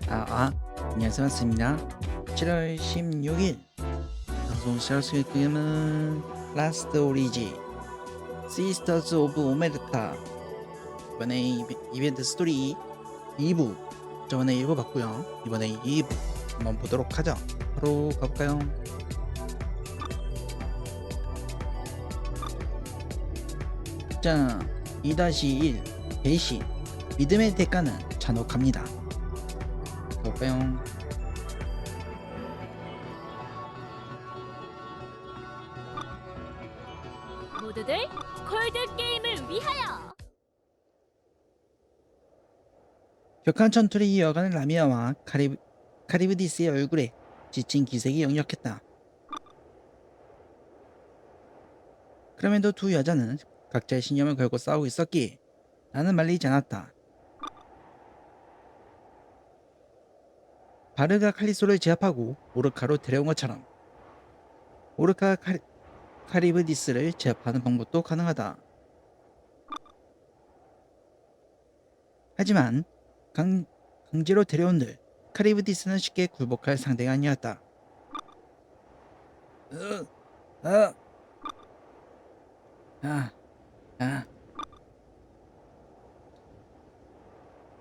안녕하세요. 반갑습니다. 7월 16일 방송 시작할 수 있는 라스트 오리지 시스터즈 오브 오메르타 이번에 이벤트 스토리 2부 저번에 1부 봤고요. 이번에 2부 한번 보도록 하죠. 바로 가볼까요? 자, 2-1 배신 믿음의 대가는 잔혹합니다. 가볼까요? 모두들 콜드 게임을 위하여! 격한 전투를 이어가는 라미아와 카리브디스의 얼굴에 지친 기색이 역력했다. 그럼에도 두 여자는 각자의 신념을 걸고 싸우고 있었기에 나는 말리지 않았다. 바르가 칼리소를 제압하고 오르카로 데려온 것처럼 오르카가 카리브디스를 제압하는 방법도 가능하다. 하지만 강제로 데려온들 카리브디스는 쉽게 굴복할 상대가 아니었다. 어, 어, 아, 아,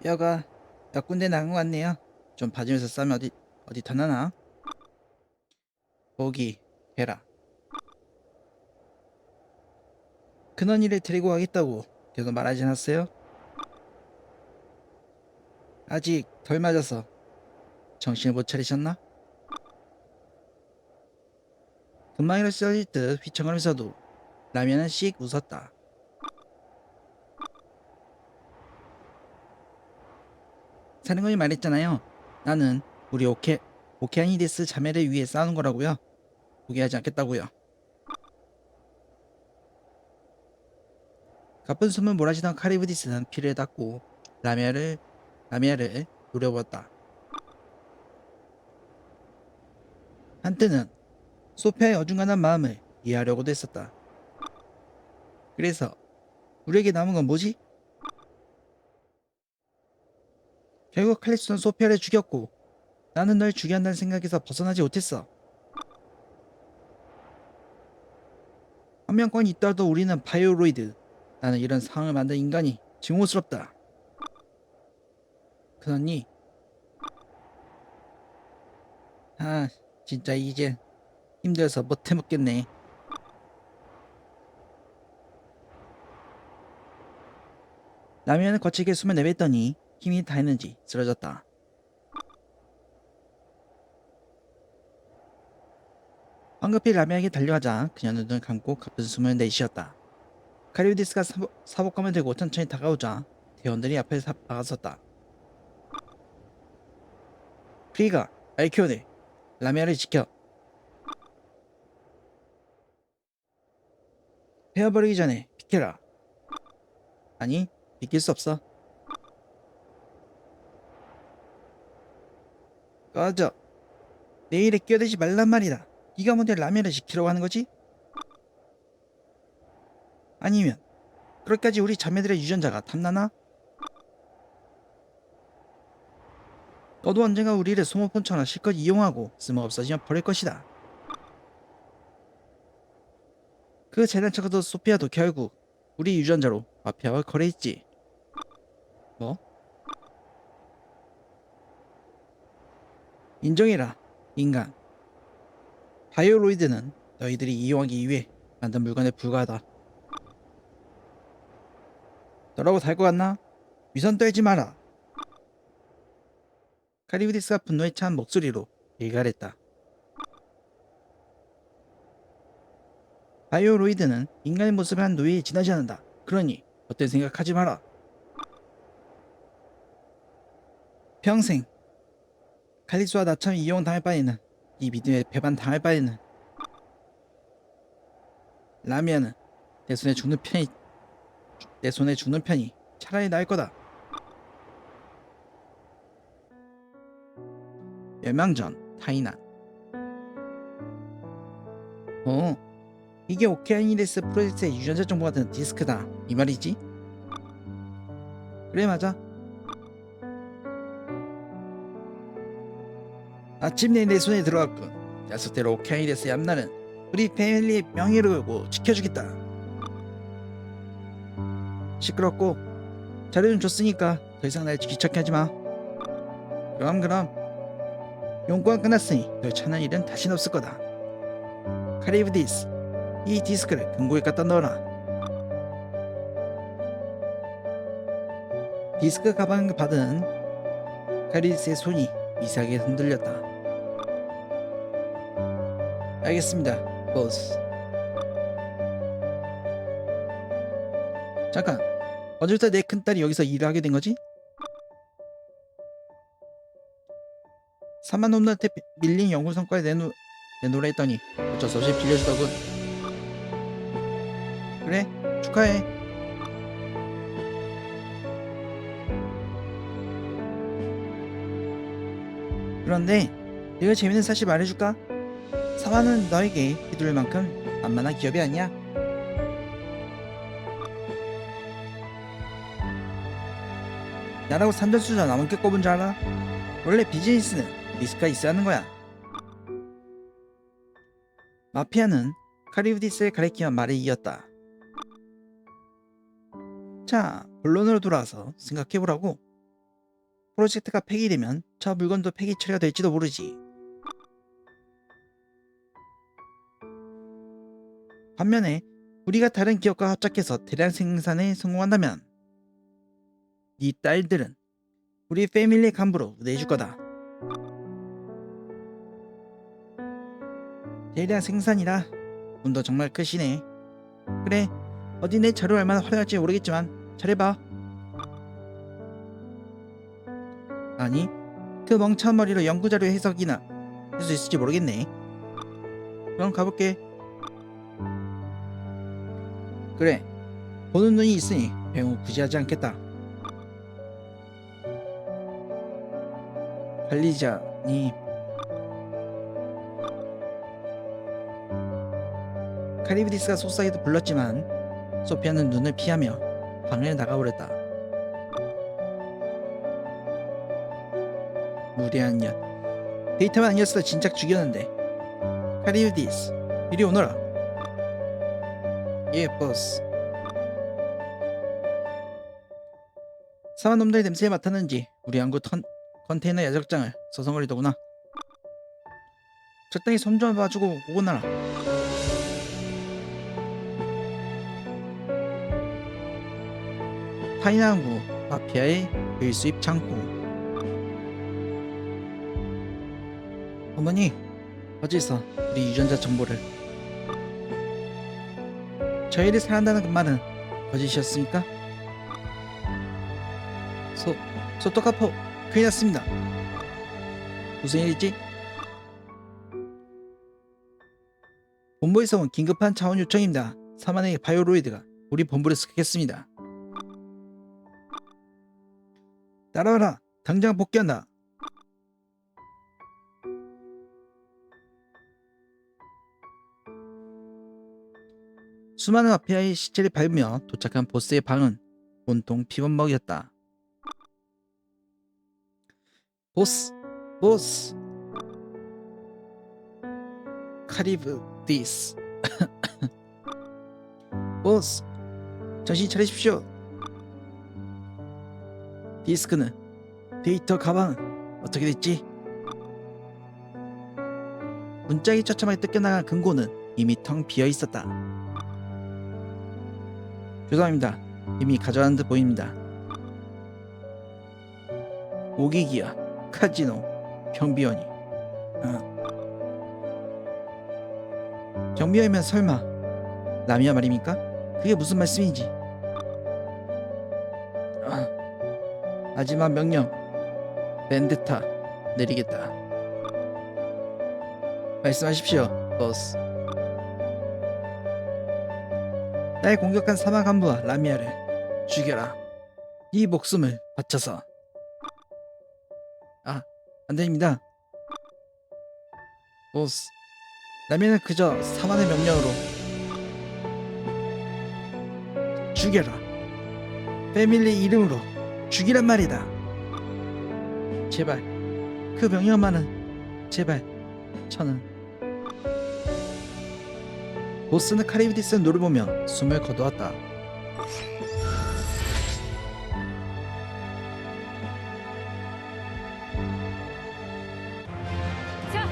뼈가 몇 군데 나간 것 같네요. 좀 봐주면서 싸면 어디 타나나? 보기 해라. 근원이를 데리고 가겠다고 계속 말하지 않았어요? 아직 덜 맞아서 정신을 못 차리셨나? 금방이를 썰릴 듯 휘청하면서도 라면은 씩 웃었다. 사령관이 말했잖아요. 나는 우리 오케아니데스 자매를 위해 싸우는 거라고요. 포기하지 않겠다고요. 가쁜 숨을 몰아치던 카리브디스는 피를 닦고 라미아를 노려보았다. 한때는 소피아의 어중간한 마음을 이해하려고도 했었다. 그래서 우리에게 남은 건 뭐지? 결국 칼리스는 소피아를 죽였고 나는 널 죽여야 한다는 생각에서 벗어나지 못했어. 한명권이 있더라도 우리는 바이오로이드. 나는 이런 상황을 만든 인간이 증오스럽다. 그러니 아 진짜 이제 힘들어서 못 해먹겠네. 라면을 거칠게 숨을 내뱉더니 힘이 다했는지 쓰러졌다. 황급히 라면에게 달려가자 그녀는 눈을 감고 가쁜 숨을 내쉬었다. 카리우디스가 사복감을 들고 천천히 다가오자 대원들이 앞에 나갔었다. 프리가 알키오네 라면을 지켜. 베어버리기 전에 비켜라. 아니 비킬 수 없어. 꺼져. 내 일에 끼어들지 말란 말이다. 네가 뭔데 라면을 지키려고 하는 거지? 아니면 그럴까지 우리 자매들의 유전자가 탐나나? 너도 언젠가 우리를 소모품처럼 실컷 이용하고 쓸모없어지면 버릴 것이다. 그 잘난 척하던 소피아도 결국 우리 유전자로 마피아와 거래했지. 뭐? 인정해라, 인간. 바이오로이드는 너희들이 이용하기 위해 만든 물건에 불과하다. 너라고 달 것 같나? 위선 떨지 마라. 카리브디스가 분노에 찬 목소리로 일갈했다. 바이오로이드는 인간의 모습을 한 노예에 지나지 않는다. 그러니 어떤 생각하지 마라. 평생 칼리스와 나처럼 이용당할 바에는 이 믿음에 배반당할 바에는 라미아는 내 손에 죽는 편이 내 손에 죽는 편이 차라리 나을 거다. 멸망전 타이난. 어, 이게 오케아니데스 프로젝트의 유전자 정보가 든 디스크다 이 말이지? 그래 맞아. 마침내 내 손에 들어왔군. 약속대로 오케이 데스 얌나는 우리 패밀리의 명예를 걸고 지켜주겠다. 시끄럽고 자료는 줬으니까 더 이상 날 귀찮게 하지 마. 그럼 연구가 끝났으니 널 찾는 일은 다시는 없을 거다. 카리브디스, 이 디스크를 금고에 갖다 넣어라. 디스크 가방을 받은 카리브디스의 손이 미세하게 흔들렸다. 알겠습니다, 보스. 잠깐, 언제부터 내 큰딸이 여기서 일을 하게 된 거지? 3만 놈들한테 밀린 연구 성과를 내놓으라 했더니 어쩔 수 없이 빌려주더군. 그래, 축하해. 그런데 내가 재밌는 사실 말해줄까? 사마는 너에게 휘둘릴 만큼 만만한 기업이 아니야. 나라고 산전수전 남게 꼽은 줄 알아? 원래 비즈니스는 리스크가 있어야 하는 거야. 마피아는 카리브디스를 가리키며 말을 이었다. 자, 본론으로 돌아와서 생각해보라고. 프로젝트가 폐기되면 저 물건도 폐기 처리가 될지도 모르지. 반면에 우리가 다른 기업과 합작해서 대량 생산에 성공한다면 네 딸들은 우리 패밀리 간부로 내줄 거다. 대량 생산이라 운도 정말 크시네. 그래, 어디 내 자료 얼마나 화려할지 모르겠지만 잘해봐. 아니, 그 멍청한 머리로 연구자료 해석이나 할 수 있을지 모르겠네. 그럼 가볼게. 그래, 보는 눈이 있으니 배웅 굳이 하지 않겠다. 관리자님, 카리브디스가 속삭이도 불렀지만 소피아는 눈을 피하며 방을 나가버렸다. 무례한 년. 데이터만 아니었어도 진작 죽였는데. 카리브디스, 이리 오너라. 예, 보스. 사만 놈들의 냄새에 맡았는지 우리 항구 컨테이너 야적장을 서성거리더구나. 적당히 손 좀 봐주고 오거나라. 파이나 항구 마피아의 밀수입 창고. 어머니, 어디서 우리 유전자 정보를? 저희를 사랑한다는 그 말은 거짓이었습니까? 소토카포, 큰일 났습니다. 무슨 일이지? 본부에서 온 긴급한 차원 요청입니다. 사만의 바이오로이드가 우리 본부를 습격했습니다. 따라와라. 당장 복귀한다. 수많은 마피아의 시체를 밟으며 도착한 보스의 방은 온통 피범벅이었다. 보스. 카리브디스. 보스, 정신 차리십시오. 디스크는, 데이터 가방은 어떻게 됐지? 문짝이 처참하게 뜯겨나간 금고는 이미 텅 비어있었다. 죄송합니다. 이미 가져간 듯 보입니다. 오기기야, 카지노, 경비원이. 경비원이면 설마 라미야 말입니까? 그게 무슨 말씀인지. 마지막 명령, 벤데타 내리겠다. 말씀하십시오, 보스. 날 공격한 사마 간부와 라미아를 죽여라. 이 목숨을 바쳐서. 안됩니다. 보스, 라미아는 그저 사만의 명령으로 죽여라. 패밀리 이름으로 죽이란 말이다. 제발 그 명령만은 제발 1,000원. 보스는 카리비디스의 눈을 보며 숨을 거두었다. 자,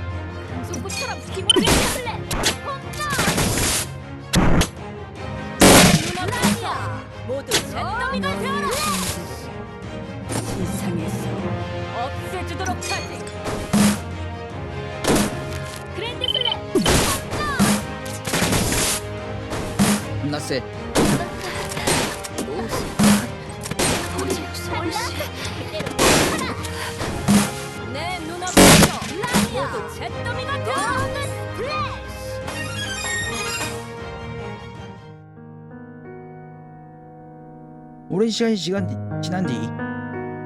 강속구처럼 스티브를 플레 홈런. 라이야 모두 잿더미가 되어라. 세상에서 없애주도록 하지. 그랜드 슬램 겁나 세. 내 눈앞에서 모두 잿더미가 되어라. 오랜 시간이 지난 뒤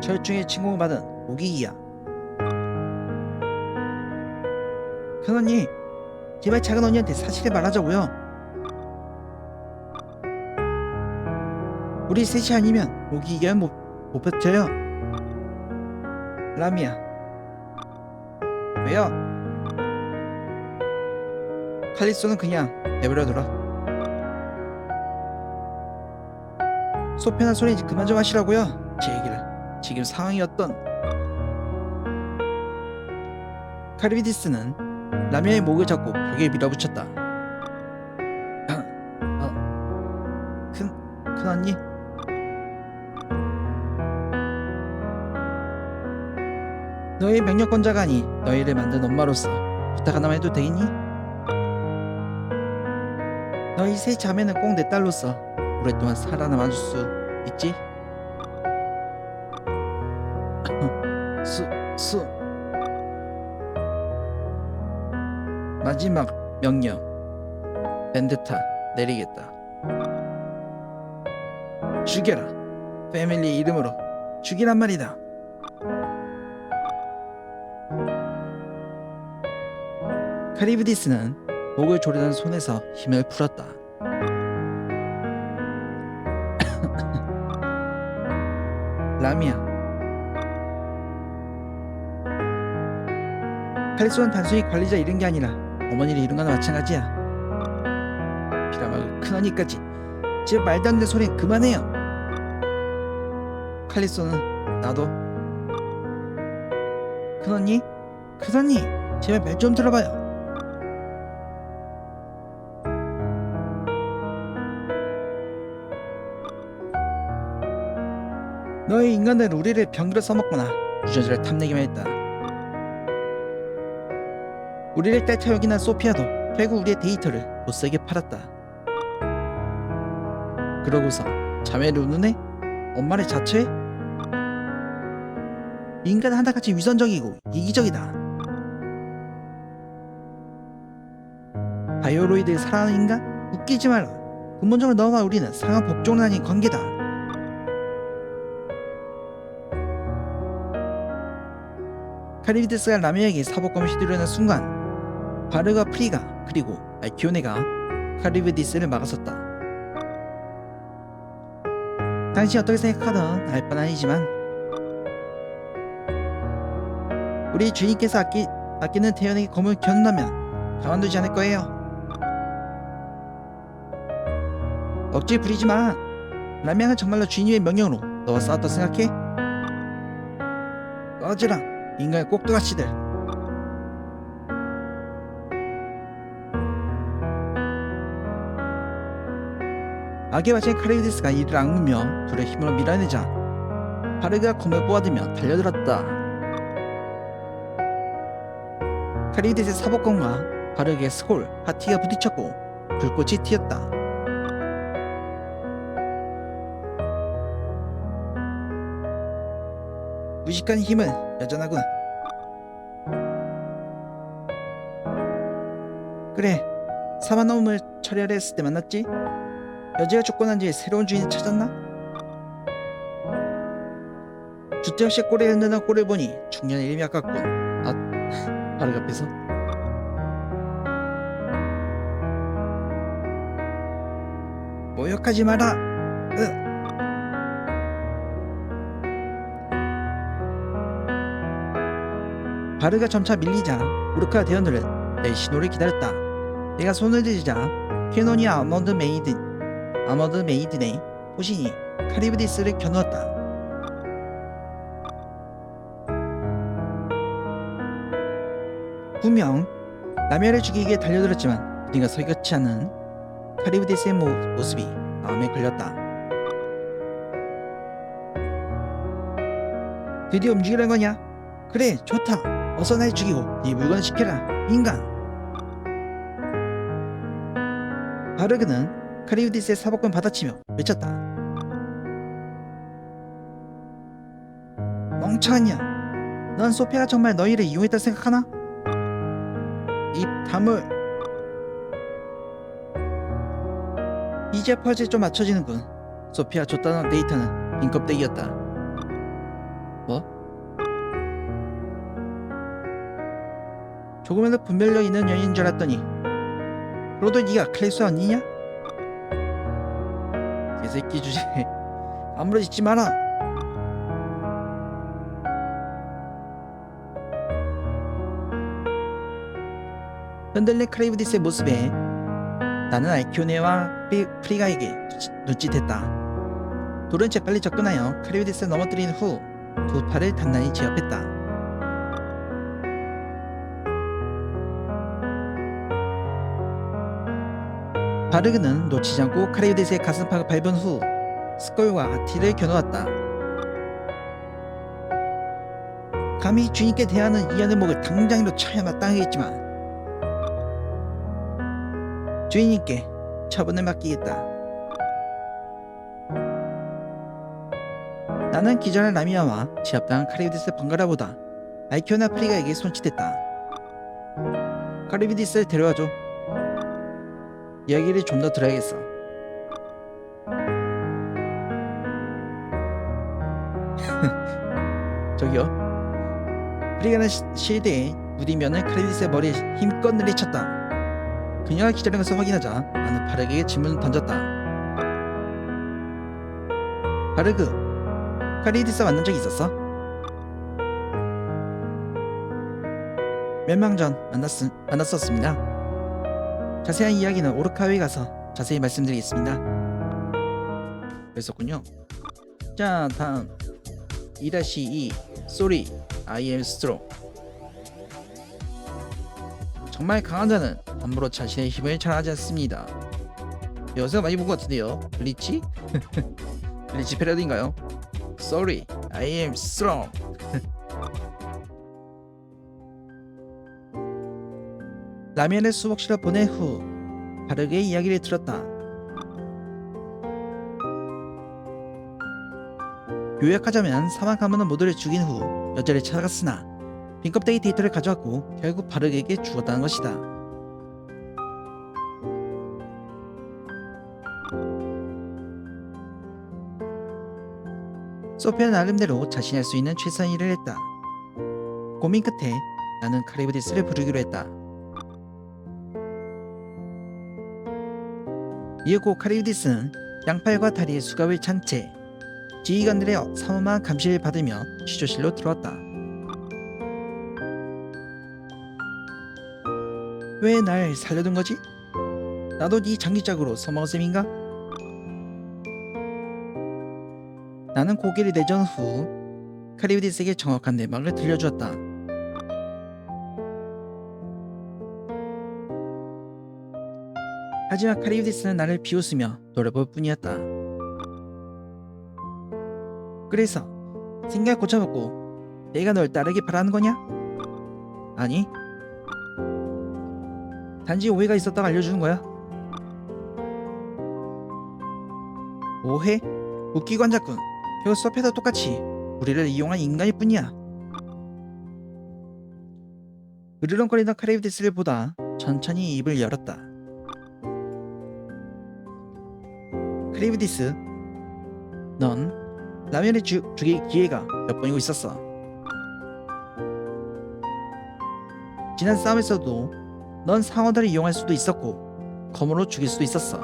철중의 침공을 받은 오기이야. 큰 언니, 제발 작은 언니한테 사실을 말하자고요. 우리 셋이 아니면 오기이야 못 버텨요. 라미야. 왜요? 칼리소는 그냥 내버려둬라. 소편한 소리 그만 좀 하시라고요. 제 얘기를. 지금 상황이 어떤. 카리비디스는 라미아의 목을 잡고 벽에 밀어붙였다. 큰 언니. 너의 명령권자가 아니 너희를 만든 엄마로서 부탁 하나만 해도 되겠니? 너희 세 자매는 꼭 내 딸로서 오랫동안 살아남아줄 수 있지? 마지막 명령 벤데타 내리겠다. 죽여라. 패밀리 이름으로 죽이란 말이다. 카리비디스는 목을 조르던 손에서 힘을 풀었다. 라미야. 칼리소는 단순히 관리자 잃은 게 아니라 어머니를 잃은 거나 마찬가지야. 비라마그 큰언니까지. 제 말도 안 되는 소리는 그만해요. 칼리소는 나도. 큰언니? 큰언니 제발 말 좀 들어봐요. 너희 인간들 우리를 병기로 써먹거나 유전자를 탐내기만 했다. 우리를 떼쳐 여기는 소피아도 결국 우리의 데이터를 보스에게 팔았다. 그러고서 자매를 우는애? 엄마를 자처해? 인간은 하나같이 위선적이고 이기적이다. 바이오로이드를 사랑하는 인간? 웃기지 마라. 근본적으로 너와 우리는 상하 복종은 아닌 관계다. 카리비디스가 라미에게 사복감을 휘두르는 순간 바르가 프리가 그리고 알키오네가 카리비디스를 막아섰다. 당신이 어떻게 생각하든 알 바는 아니지만 우리 주인께서 아끼는 태연에게 검을 겨눈다면 가만두지 않을 거예요. 억지 부리지 마. 라미아는 정말로 주인의 명령으로 너와 싸웠다 생각해? 꺼지라 인간의 꼭두가시들. 악의 와신 카리비디스가 이를 악물며 둘의 힘으로 밀어내자 바르가 검을 뽑아들며 달려들었다. 카리비디스의 사복검과 바르의 스콜, 파티가 부딪혔고 불꽃이 튀었다. 무식한 힘은 여전하군. 그래, 사마놈을 처리하려 했을 때 만났지? 여지가 죽고 난 뒤에 새로운 주인을 찾았나? 주태 없이 꼬리를 흔드는 꼴을 보니 중년의 이름이 아깝군. 바르 앞에서 모욕하지 마라. 바르가 점차 밀리자 오르카 대원들은 내 신호를 기다렸다. 내가 손을 들자 캐논이 아머드 메이든의 호신이 카리브디스를 겨누었다. 분명 라미아를 죽이기 위해 달려들었지만 우리가 설교치 않은 카리브디스의 모습이 마음에 걸렸다. 드디어 움직이는 거냐? 그래, 좋다. 어서 날 죽이고 네 물건을 지켜라, 인간. 바르그는 카리브디스의 사복권 받아치며 외쳤다. 멍청하냐? 넌 소피아가 정말 너희를 이용했다 생각하나? 입 다물. 이제 퍼즐이 좀 맞춰지는군. 소피아 줬다는 데이터는 빈 껍데기였다. 뭐? 조금이라도 분별력 있는 여인인 줄 알았더니 그러도 네가 클래스 언니냐? 개새끼 주제에 아무렇 짓지 마라. 흔들린 크레이브디스의 모습에 나는 알키오네와 프리가에게 눈짓했다. 둘은 재빨리 접근하여 크레이브디스를 넘어뜨린 후 두 팔을 단단히 제압했다. 바르그는 놓치지 않고 크레이브디스의 가슴팍을 밟은 후 스컬과 티를 겨누었다. 감히 주인께 대하는 이 안의 목을 당장이로 쳐야 마땅하겠지만 주인님께 처분을 맡기겠다. 나는 기절한 라미아와 제압당한 카리브디스를 번갈아보다 알키오나 프리가에게 손짓했다. 카리브디스를 데려와줘. 이야기를 좀 더 들어야겠어. 저기요. 프리가는 실드에 무딘 면을 카리브디스의 머리에 힘껏 내리쳤다. 그녀가 기절한 것을 확인하자 나는 바르그에게 질문을 던졌다. 바르그, 카리브디스 만난 적 있었어? 몇 명 전 만났었습니다. 자세한 이야기는 오르카웨에 가서 자세히 말씀드리겠습니다. 그랬었군요. 자, 다음 2-2 Sorry, I am strong. 정말 강한 자는 함부로 자신의 힘을 자랑하지 않습니다. 여기서 많이 본 것 같은데요. 블리치? 블리치 패러디인가요? Sorry, I am strong. 라미아를 수복실로 보낸 후 바르그의 이야기를 들었다. 요약하자면 사망 가문은 모두를 죽인 후 여자를 찾아갔으나 빈껍데기 데이터를 가져왔고 결국 바르그에게 죽었다는 것이다. 소피아는 나름대로 자신이 할 수 있는 최선의 일을 했다. 고민 끝에 나는 카리브디스를 부르기로 했다. 이윽고 카리브디스는 양팔과 다리에 수갑을 찬 채 지휘관들의 삼엄한 감시를 받으며 취조실로 들어왔다. 왜 날 살려둔 거지? 나도 네 장기짝으로 써먹은 셈인가? 나는 고개를 내전 후 카리브디스에게 정확한 내막을 들려주었다. 하지만 카리브디스는 나를 비웃으며 노려볼 뿐이었다. 그래서 생각 고쳐먹고 내가 널 따르길 바라는 거냐? 아니, 단지 오해가 있었다고 알려주는 거야. 오해? 웃기고 앉았군. 결국 소피아도 똑같이 우리를 이용한 인간일 뿐이야. 으르렁거리던 카리브디스를 보다 천천히 입을 열었다. 카리브디스, 넌 라미아를 죽일 기회가 몇 번이고 있었어. 지난 싸움에서도 넌 상어들을 이용할 수도 있었고 검으로 죽일 수도 있었어.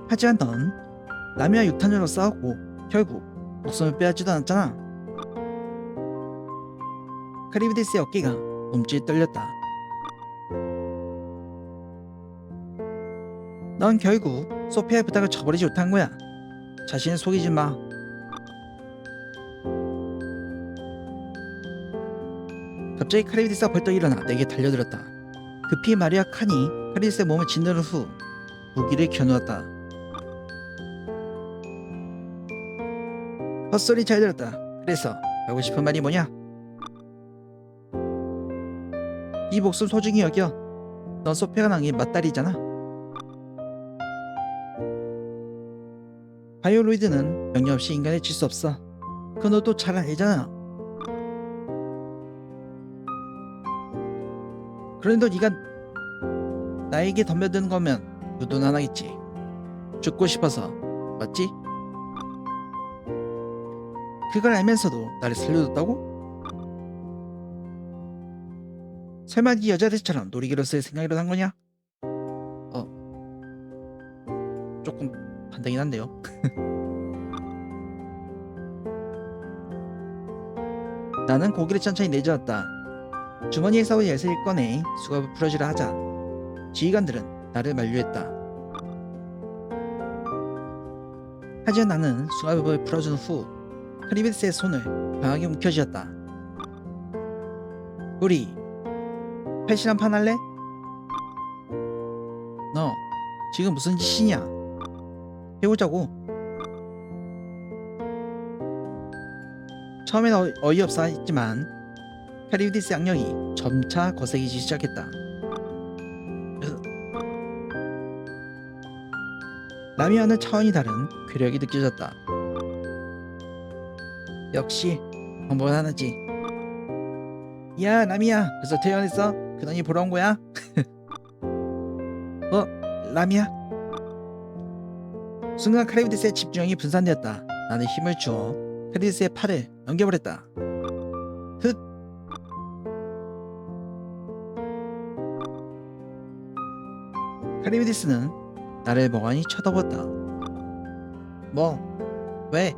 하지만 넌 라미아 6탄으로 싸웠고 결국 목숨을 빼앗지도 않았잖아. 카리비디스의 어깨가 움찔 떨렸다. 넌 결국 소피아의 부탁을 저버리지 못한 거야. 자신을 속이지 마. 갑자기 카리비디스가 벌떡 일어나 내게 달려들었다. 급히 마리아 칸이 카리비디스의 몸을 짓누른 후 무기를 겨누었다. 헛소리 잘 들었다. 그래서 하고 싶은 말이 뭐냐? 이 목숨 소중히 여겨. 넌 소피아가 남긴 맞다리잖아. 바이오로이드는 명령 없이 인간을 칠 수 없어. 그건 너도 잘 알잖아. 그런데 네가 나에게 덤벼드는 거면 누구나 안 하겠지. 죽고 싶어서, 맞지? 그걸 알면서도 나를 살려줬다고? 설마 네 여자들처럼 놀이기로 쓸 생각이라도 한 거냐? 조금 반대긴 한데요. 나는 고개를 천천히 내저었다. 주머니에서 열쇠를 꺼내 수갑을 풀어주라 하자 지휘관들은 나를 만류했다. 하지만 나는 수갑을 풀어준 후 카리비디스의 손을 강하게 움켜쥐었다. 우리 패시 한판 할래? 너 지금 무슨 짓이냐? 해보자고. 처음엔 어이없어 했지만 카리비디스 악령이 점차 거세지기 시작했다. 라미와는 차원이 다른 괴력이 느껴졌다. 역시 방법은 하나지. 야 라미야, 벌써 퇴원했어? 그놈이 보러 온 거야? 라미야? 순간 카리비디스의 집중력이 분산되었다. 나는 힘을 주어 카리비디스의 팔을 넘겨버렸다. 흑! 카리비디스는 나를 멍하니 쳐다보았다. 뭐? 왜?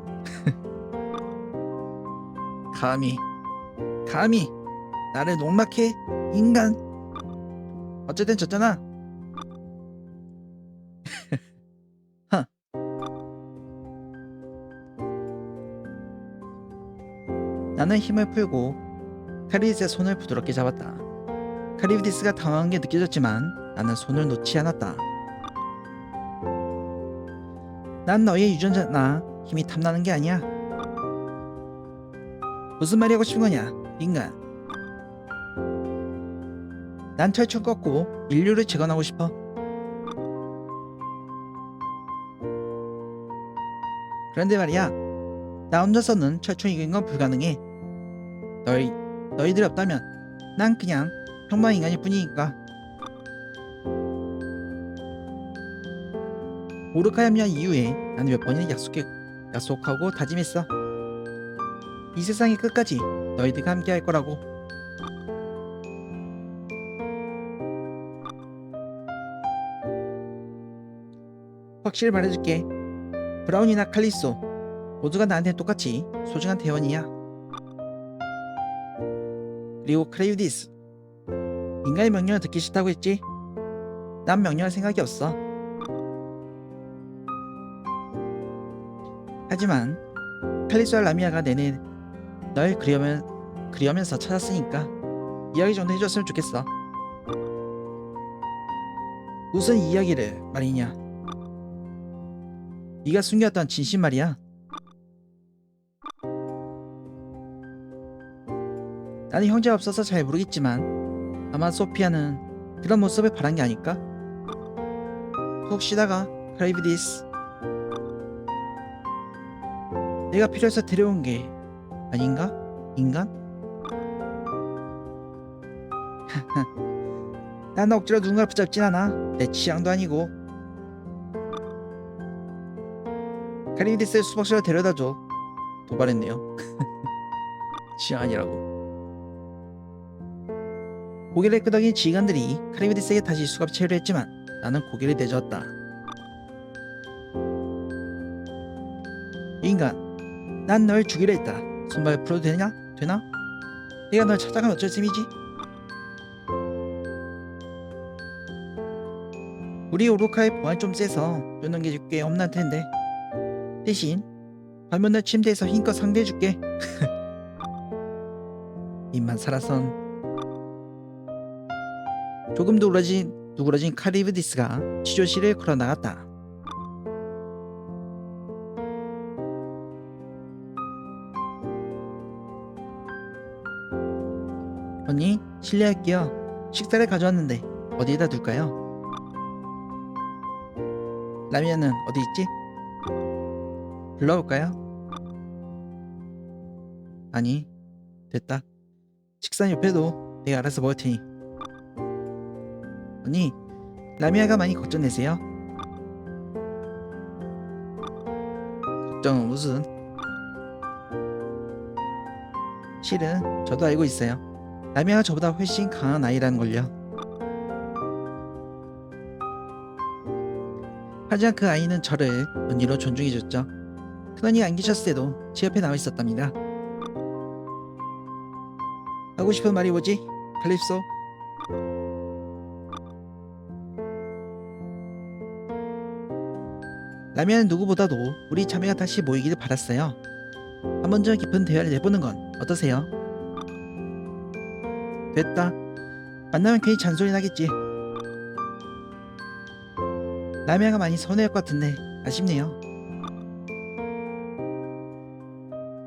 감히 나를 농락해? 인간! 어쨌든 졌잖아. 나는 힘을 풀고 카리비디스의 손을 부드럽게 잡았다. 카리비디스가 당황한 게 느껴졌지만 나는 손을 놓지 않았다. 난 너의 유전자나 힘이 탐나는 게 아니야. 무슨 말이 하고 싶은 거냐, 인간? 난 철쭉 꺾고 인류를 재건하고 싶어. 그런데 말이야, 나 혼자서는 철쭉 이긴 건 불가능해. 너희들이 없다면 난 그냥 평범한 인간일 뿐이니까. 오르카 협력 이후에 나는 몇 번이나 약속하고 다짐했어. 이 세상의 끝까지 너희들과 함께 할 거라고. 확실히 말해줄게. 브라운이나 칼리소 모두가 나한테 똑같이 소중한 대원이야. 그리고 카리비디스, 인간의 명령을 듣기 싫다고 했지? 난 명령할 생각이 없어. 하지만 칼리소와 라미아가 내내 널 그리하면서 찾았으니까 이야기 정도 해줬으면 좋겠어. 무슨 이야기를 말이냐? 네가 숨겼던 진심 말이야. 나는 형제가 없어서 잘 모르겠지만 아마 소피아는 그런 모습을 바란 게 아닐까? 혹시다가 카리비디스, 내가 필요해서 데려온 게 아닌가? 인간? 난 억지로 누군가를 붙잡진 않아. 내 취향도 아니고. 카리비디스를 수박실로 데려다줘. 도발했네요. 취향 아니라고. 고개를 끄덕인 지휘관들이 카리비디스에게 다시 수갑 채우려 했지만 나는 고개를 내저었다. 인간, 난 널 죽이려 했다. 손발 풀어도 되나? 내가 널 찾아가면 어쩔 셈이지? 우리 오로카의 보안 좀 세서 쫓는 게 꽤 험난 텐데 대신 밤면 날 침대에서 힘껏 상대해줄게. 입만 살아선 조금 누그러진 카리브디스가 취조실을 걸어 나갔다. 언니, 실례할게요. 식사를 가져왔는데 어디에다 둘까요? 라면은 어디 있지? 불러올까요? 아니, 됐다. 식사 옆에도 내가 알아서 먹을 테니. 언니, 라미아가 많이 걱정되세요? 걱정은 무슨? 실은 저도 알고 있어요. 라미아가 저보다 훨씬 강한 아이라는 걸요. 하지만 그 아이는 저를 언니로 존중해줬죠. 큰언니가 안 계셨을 때도 제 옆에 나와 있었답니다. 하고 싶은 말이 뭐지? 칼립소? 라미아는 누구보다도 우리 자매가 다시 모이기를 바랐어요. 한 번 더 깊은 대화를 내보는 건 어떠세요? 됐다. 만나면 괜히 잔소리 나겠지. 라미아가 많이 서운해할 것 같은데 아쉽네요.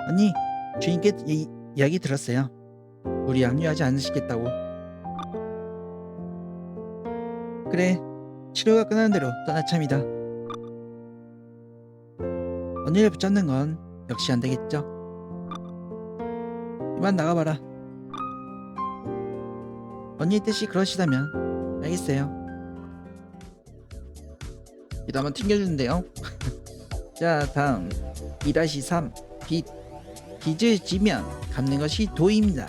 언니, 주인께 이야기 들었어요. 우리 합류하지 않으시겠다고. 그래, 치료가 끝나는 대로 떠나참이다. 언니를 붙잡는 건 역시 안 되겠죠. 이만 나가봐라. 언니 뜻이 그러시다면 알겠어요. 이도 한번 튕겨주는데요. 자, 다음 2-3 빚을 지면 갚는 것이 도입니다.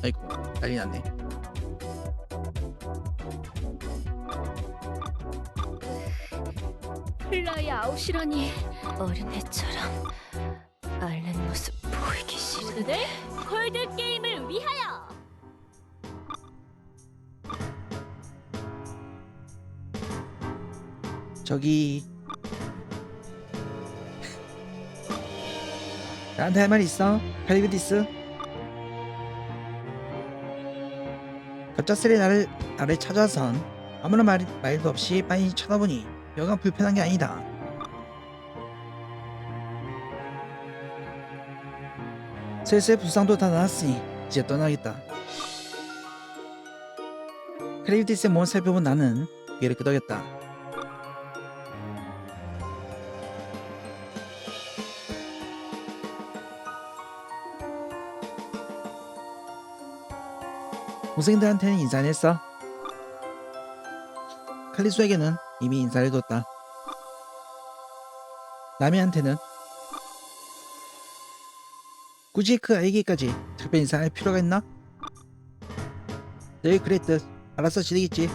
아이고, 난리 났네. 플라이 아웃이라니 어린애처럼 앓는 모습 보이기 싫은데 콜드 게임을 위하여. 저기 나한테 할 말 있어? 칼리브디스? 갑작스레 나를 찾아와선 아무런 말도 없이 빤히 쳐다보니 여간 불편한 게 아니다. 슬슬 부상도 다 나았으니 이제 떠나겠다. 칼리브디스의 몸을 살펴본 나는 고개를 끄덕였다. 동생들한테는 인사를 했어. 칼리소에게는 이미 인사를 뒀다. 라미한테는 굳이 그 아이에게까지 특별 인사할 필요가 있나? 늘 그랬듯 알아서 지내겠지.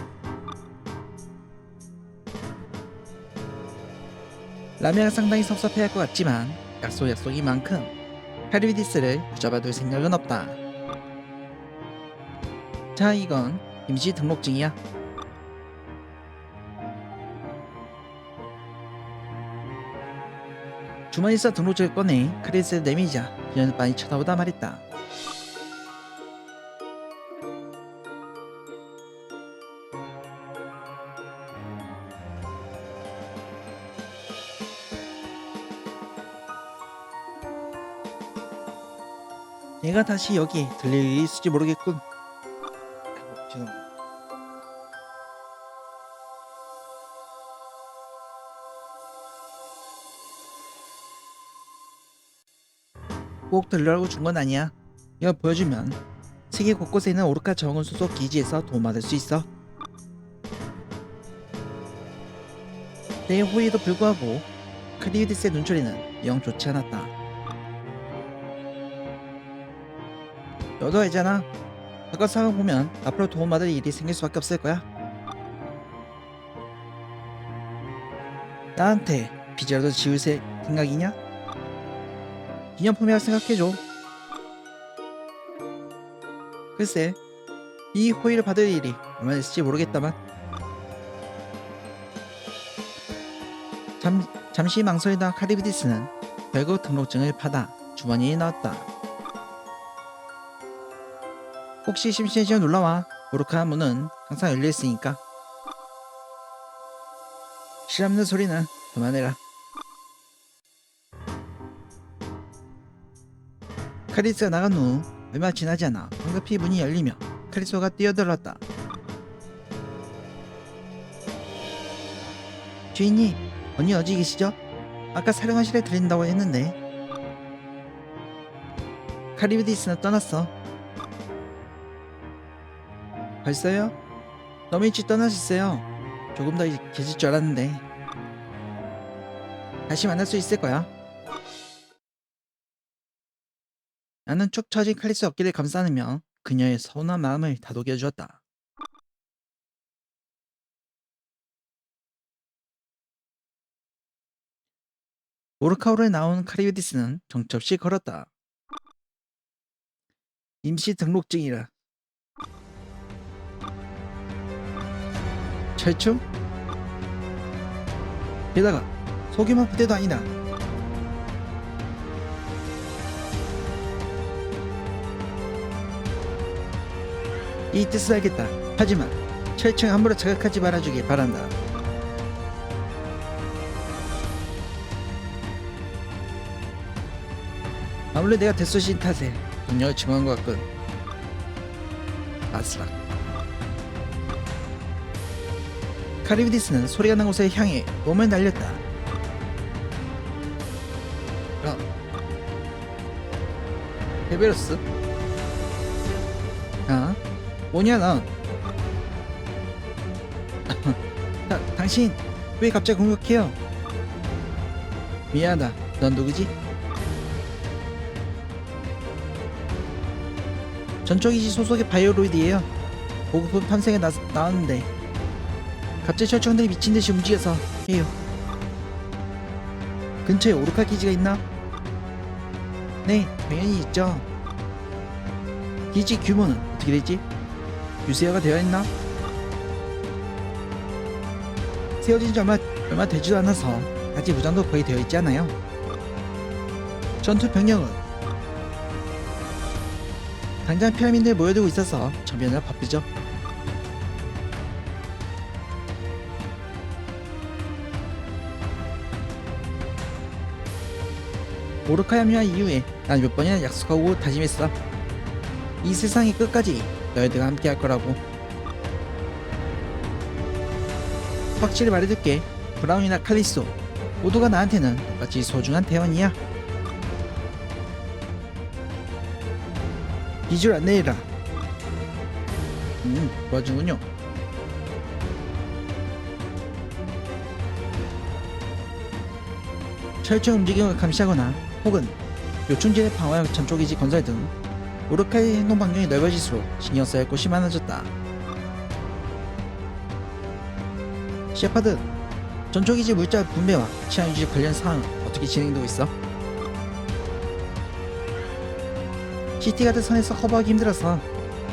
라미가 상당히 섭섭해할 것 같지만 약속인 만큼 카리비디스를 붙잡아둘 생각은 없다. 자, 이건 임시 등록증이야. 주머니에서 등록증을 꺼내 크리스를 내밀자 그녀는 빤히 쳐다보다 말했다. 내가 다시 여기에 들릴 일이 있을지 모르겠군. 아이고, 죄송합니다. 꼭 들으라고 준 건 아니야. 이거 보여주면 세계 곳곳에 있는 오르카 정원 소속 기지에서 도움받을 수 있어. 내 호의에도 불구하고 크리우디스의 눈초리는 영 좋지 않았다. 너도 알잖아. 아까 상황 보면 앞으로 도움받을 일이 생길 수밖에 없을 거야. 나한테 빚이라도 지을 생각이냐? 기념품이라 생각해줘. 글쎄, 이 호의를 받을 일이 얼마나 있을지 모르겠다만. 잠시 망설이다 카리비디스는 결국 등록증을 받아 주머니에 넣었다. 혹시 심심해지면 놀러와. 오르카 문은 항상 열려있으니까. 실없는 소리는 그만해라. 카리스가 나간 후 얼마 지나지 않아 황급히 문이 열리며 카리소가 뛰어들었다. 주인님, 언니 어디 계시죠? 아까 사령관실에 들린다고 했는데. 카리비디스는 떠났어. 벌써요? 너무 일찍 떠나셨어요. 조금 더 계실 줄 알았는데. 다시 만날 수 있을 거야. 나는 축 처진 칼리스 어깨를 감싸느며 그녀의 서운한 마음을 다독여 주었다. 오르카우르에 나온 카리비디스는 정처없이 걸었다. 임시 등록증이라. 철충? 게다가 소규모 부대도 아니다. 이 뜻을 알겠다. 하지만 철충 함부로 자극하지 말아주길 바란다. 아무래도 내가 대소신 탓에 동력을 증오한 것 같군. 아스락. 카리비디스는 소리가 난 곳에 향해 몸을 날렸다. 헤베로스? 아? 뭐냐 넌? 당신 왜 갑자기 공격해요? 미안하다. 넌 누구지? 전초기지 소속의 바이오로이드예요. 보급품 탐색에 나왔는데 갑자기 철충들이 미친듯이 움직여서 해요. 근처에 오르카 기지가 있나? 네, 당연히 있죠. 기지 규모는 어떻게 되지? 유세화가 되어 있나? 세워진 지 얼마 되지도 않아서 아직 무장도 거의 되어 있지 않아요. 전투 병력은 당장 피라미드에 모여들고 있어서 전면을 바쁘죠. 오르카 합류한 이후에 난 몇 번이나 약속하고 다짐했어. 이 세상의 끝까지 너희들과 함께 할 거라고. 확실히 말해둘게. 브라운이나 칼리소 모두가 나한테는 똑같이 소중한 대원이야. 기줄 안내해라. 도와주군요. 철저 움직임을 감시하거나 혹은 요충지대 방어형 전초기지 건설 등 오르카의 행동 반경이 넓어질수록 신경 써야 할 곳이 많아졌다. 셰파드, 전초기지 물자 분배와 치안 유지 관련 사항은 어떻게 진행되고 있어? 시티가드 선에서 커버하기 힘들어서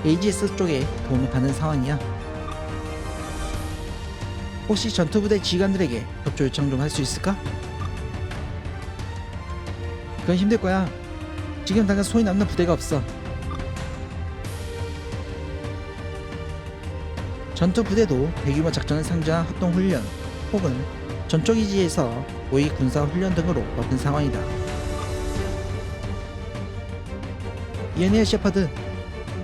AGS 쪽에 도움을 받는 상황이야. 혹시 전투부대 지휘관들에게 협조 요청 좀 할 수 있을까? 그건 힘들 거야. 지금 당장 손이 남는 부대가 없어. 전투 부대도 대규모 작전을 상주한 합동 훈련 혹은 전초기지에서 모의 군사 훈련 등으로 바쁜 상황이다. 미안해요 셰퍼드.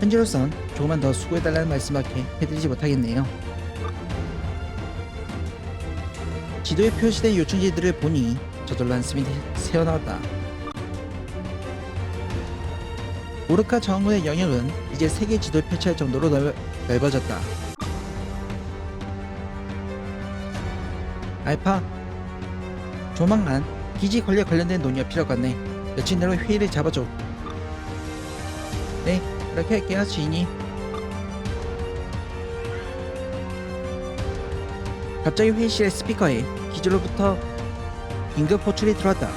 현재로선 조금만 더 수고해달라는 말씀밖에 해드리지 못하겠네요. 지도에 표시된 요충지들을 보니 저절로 한숨이 새어나왔다. 오르카 저항군의 영역은 이제 세계 지도에 펼쳐할 정도로 넓어졌다. 알파, 조만간 기지 관리에 관련된 논의가 필요하겠네. 며칠 내로 회의를 잡아줘. 네, 그렇게 할게요 주인이. 갑자기 회의실의 스피커에 기지로부터 긴급 호출이 들어왔다.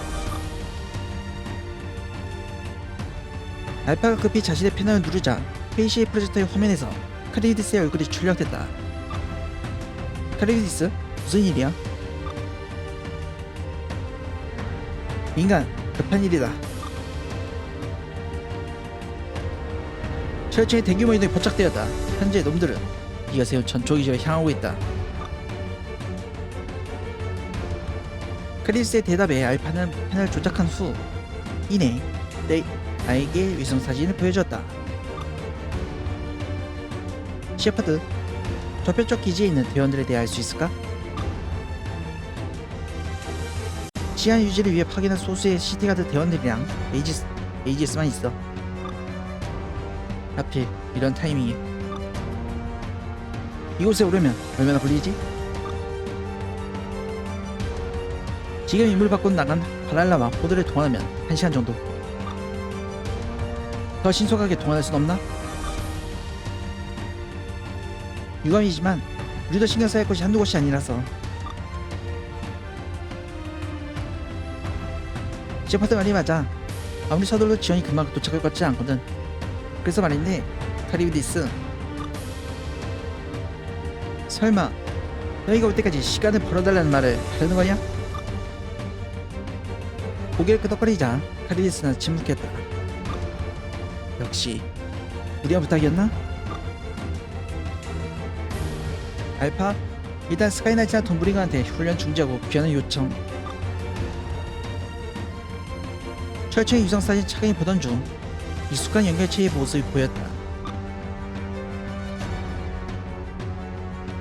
알파가 급히 자신의 패널을 누르자 KCA 프로젝터의 화면에서 카리비디스의 얼굴이 출력됐다. 카리비디스? 무슨 일이야? 인간, 급한 일이다. 철저히 대규모 이동이 포착되었다. 현재 놈들은 네가 세운 전초기지로 향하고 있다. 카리비디스의 대답에 알파는 펜을 조작한 후 이내 나에게 위성사진을 보여줬다. 셰퍼드, 좌표쪽 기지에 있는 대원들에 대해 알 수 있을까? 치안 유지를 위해 파견한 소수의 시티가드 대원들이랑 에이지스만 있어. 하필 이런 타이밍에 이곳에 오려면 얼마나 걸리지? 지금 임무를 받고 나간 바랄라와 호드를 동원하면 1시간 정도. 더 신속하게 동원할 순 없나? 유감이지만 우리도 신경 써야 할 곳이 한두 곳이 아니라서. 셰퍼드 말이 맞아. 아무리 서둘러도 지원이 금방 도착할 것 같지 않거든. 그래서 말인데 카리비디스, 설마 너희가 올 때까지 시간을 벌어달라는 말을 하려는 거냐? 고개를 끄덕거리자 카리비디스는 침묵했다. 역시 무리한 부탁이었나? 알파, 일단 스카이나이츠나 돈브링어한테 훈련 중지하고 귀환을 요청. 철저히 유성사진 차근히 보던 중 익숙한 연결체의 모습이 보였다.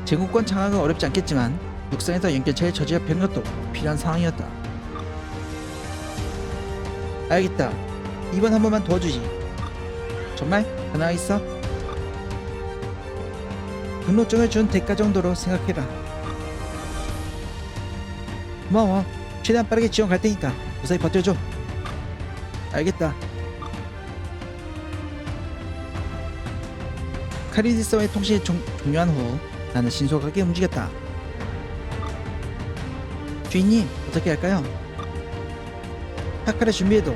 제공권 장악은 어렵지 않겠지만 육상에서 연결체를 저지할 병력도 필요한 상황이었다. 알겠다. 이번 한 번만 도와주지. 정말 가능하겠어? 등록증을 준 대가 정도로 생각해라. 고마워. 최대한 빠르게 지원 갈 테니까 무사히 버텨줘. 알겠다. 카리비디스와의 통신이 종료한 후 나는 신속하게 움직였다. 주인님, 어떻게 할까요? 파카를 준비해줘.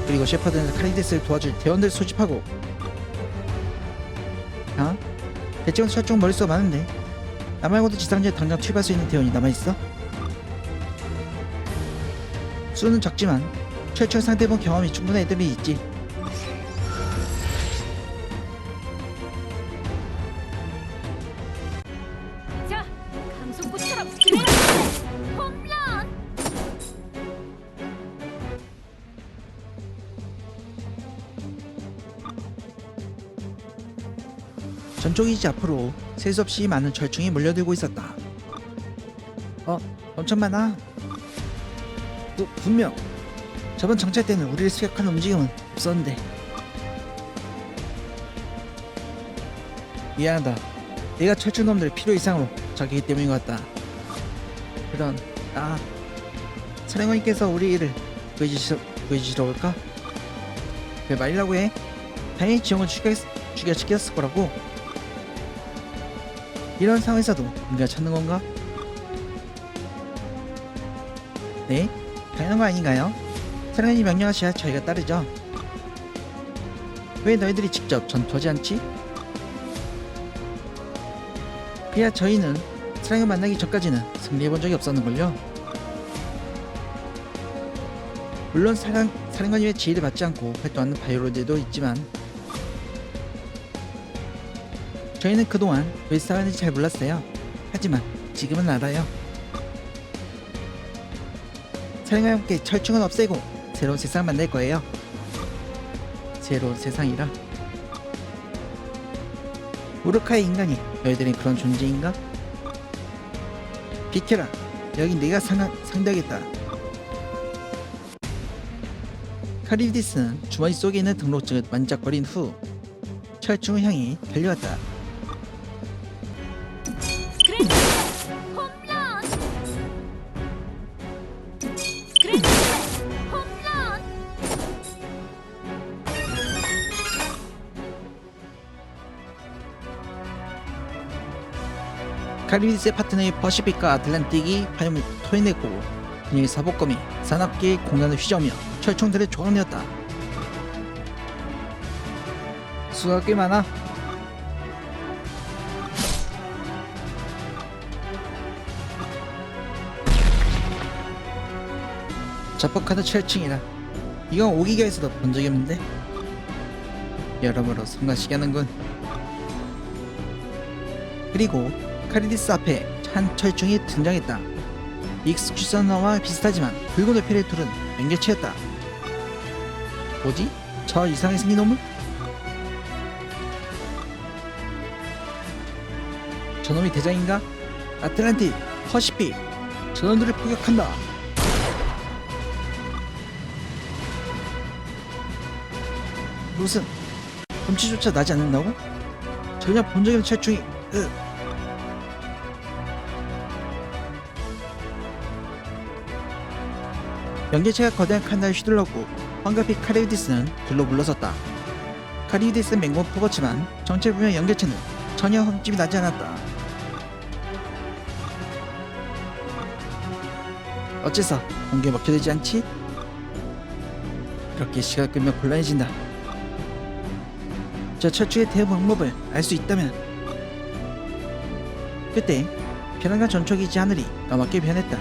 그리고 셰퍼드는 카리비디스를 도와줄 대원들 소집하고. 아? 대책은 철쭉 머릿수가 많은데 나 말고도 지상지에 당장 투입할 수 있는 대원이 남아있어? 수는 적지만 철쭉 상대본 경험이 충분한 애들이 있지. 자, 강속구처럼 그래! 홈런! 전초기지 앞으로 셀 수 없이 많은 철충이 몰려들고 있었다. 엄청 많아. 분명 저번 정찰 때는 우리를 수격하는 움직임은 없었는데. 미안하다. 내가 철충놈들 필요 이상으로 저기기 때문인 것 같다. 그런 사령관님께서 우리 일을 구해주시러 올까? 왜 말이라고 해? 당연히 지형을 죽여시켰을 거라고. 이런 상황에서도 우리가 찾는 건가? 네? 당연한 거 아닌가요? 사령관이 명령하셔야 저희가 따르죠. 왜 너희들이 직접 전투하지 않지? 그야 저희는 사령을 만나기 전까지는 승리해본 적이 없었는걸요. 물론 사령관님의 지휘를 받지 않고 활동하는 바이오로들도 있지만 저희는 그동안 왜 싸웠는지 잘 몰랐어요. 하지만 지금은 알아요. 사령과 함께 철충은 없애고 새로운 세상을 만들 거예요. 새로운 세상이라. 우르카의 인간이 너희들은 그런 존재인가? 비켜라. 여긴 내가 상대하겠다. 카리비디스는 주머니 속에 있는 등록증을 만작거린 후 철충을 향해 달려왔다. 카리비디스의 파트너의 퍼시픽과 아틀란틱이 화염을 토해내고 그녀의 사복검이 사납게 공간을 휘저으며 철총들을 조각내었다. 수가 꽤 많아. 자폭하는 철충이라 이건 5기가에서도 본 적이 없는데 여러모로 성가시게 하는군. 그리고 카리디스 앞에 한 철충이 등장했다. 익스큐셔너와 비슷하지만 붉은 회피를 두른 맹개체였다. 뭐지? 저 이상하게 생긴 놈은? 저놈이 대장인가? 아틀란티, 퍼시픽, 저놈들을 포격한다. 무슨 흠치조차 나지 않는다고? 전혀 본 적이 없는 철충이 연계체가 거대한 칼날을 휘둘렀고 황급히 카리우디스는 둘로 물러섰다. 카리우디스는 맹공을 퍼붓지만 정체불명 연계체는 전혀 흠집이 나지 않았다. 어째서 공기에 먹혀들지 않지? 이렇게 시간을 끌면 곤란해진다. 저 철쭉의 대응 방법을 알 수 있다면. 그때 편안한 전초기지 하늘이 까맣게 변했다.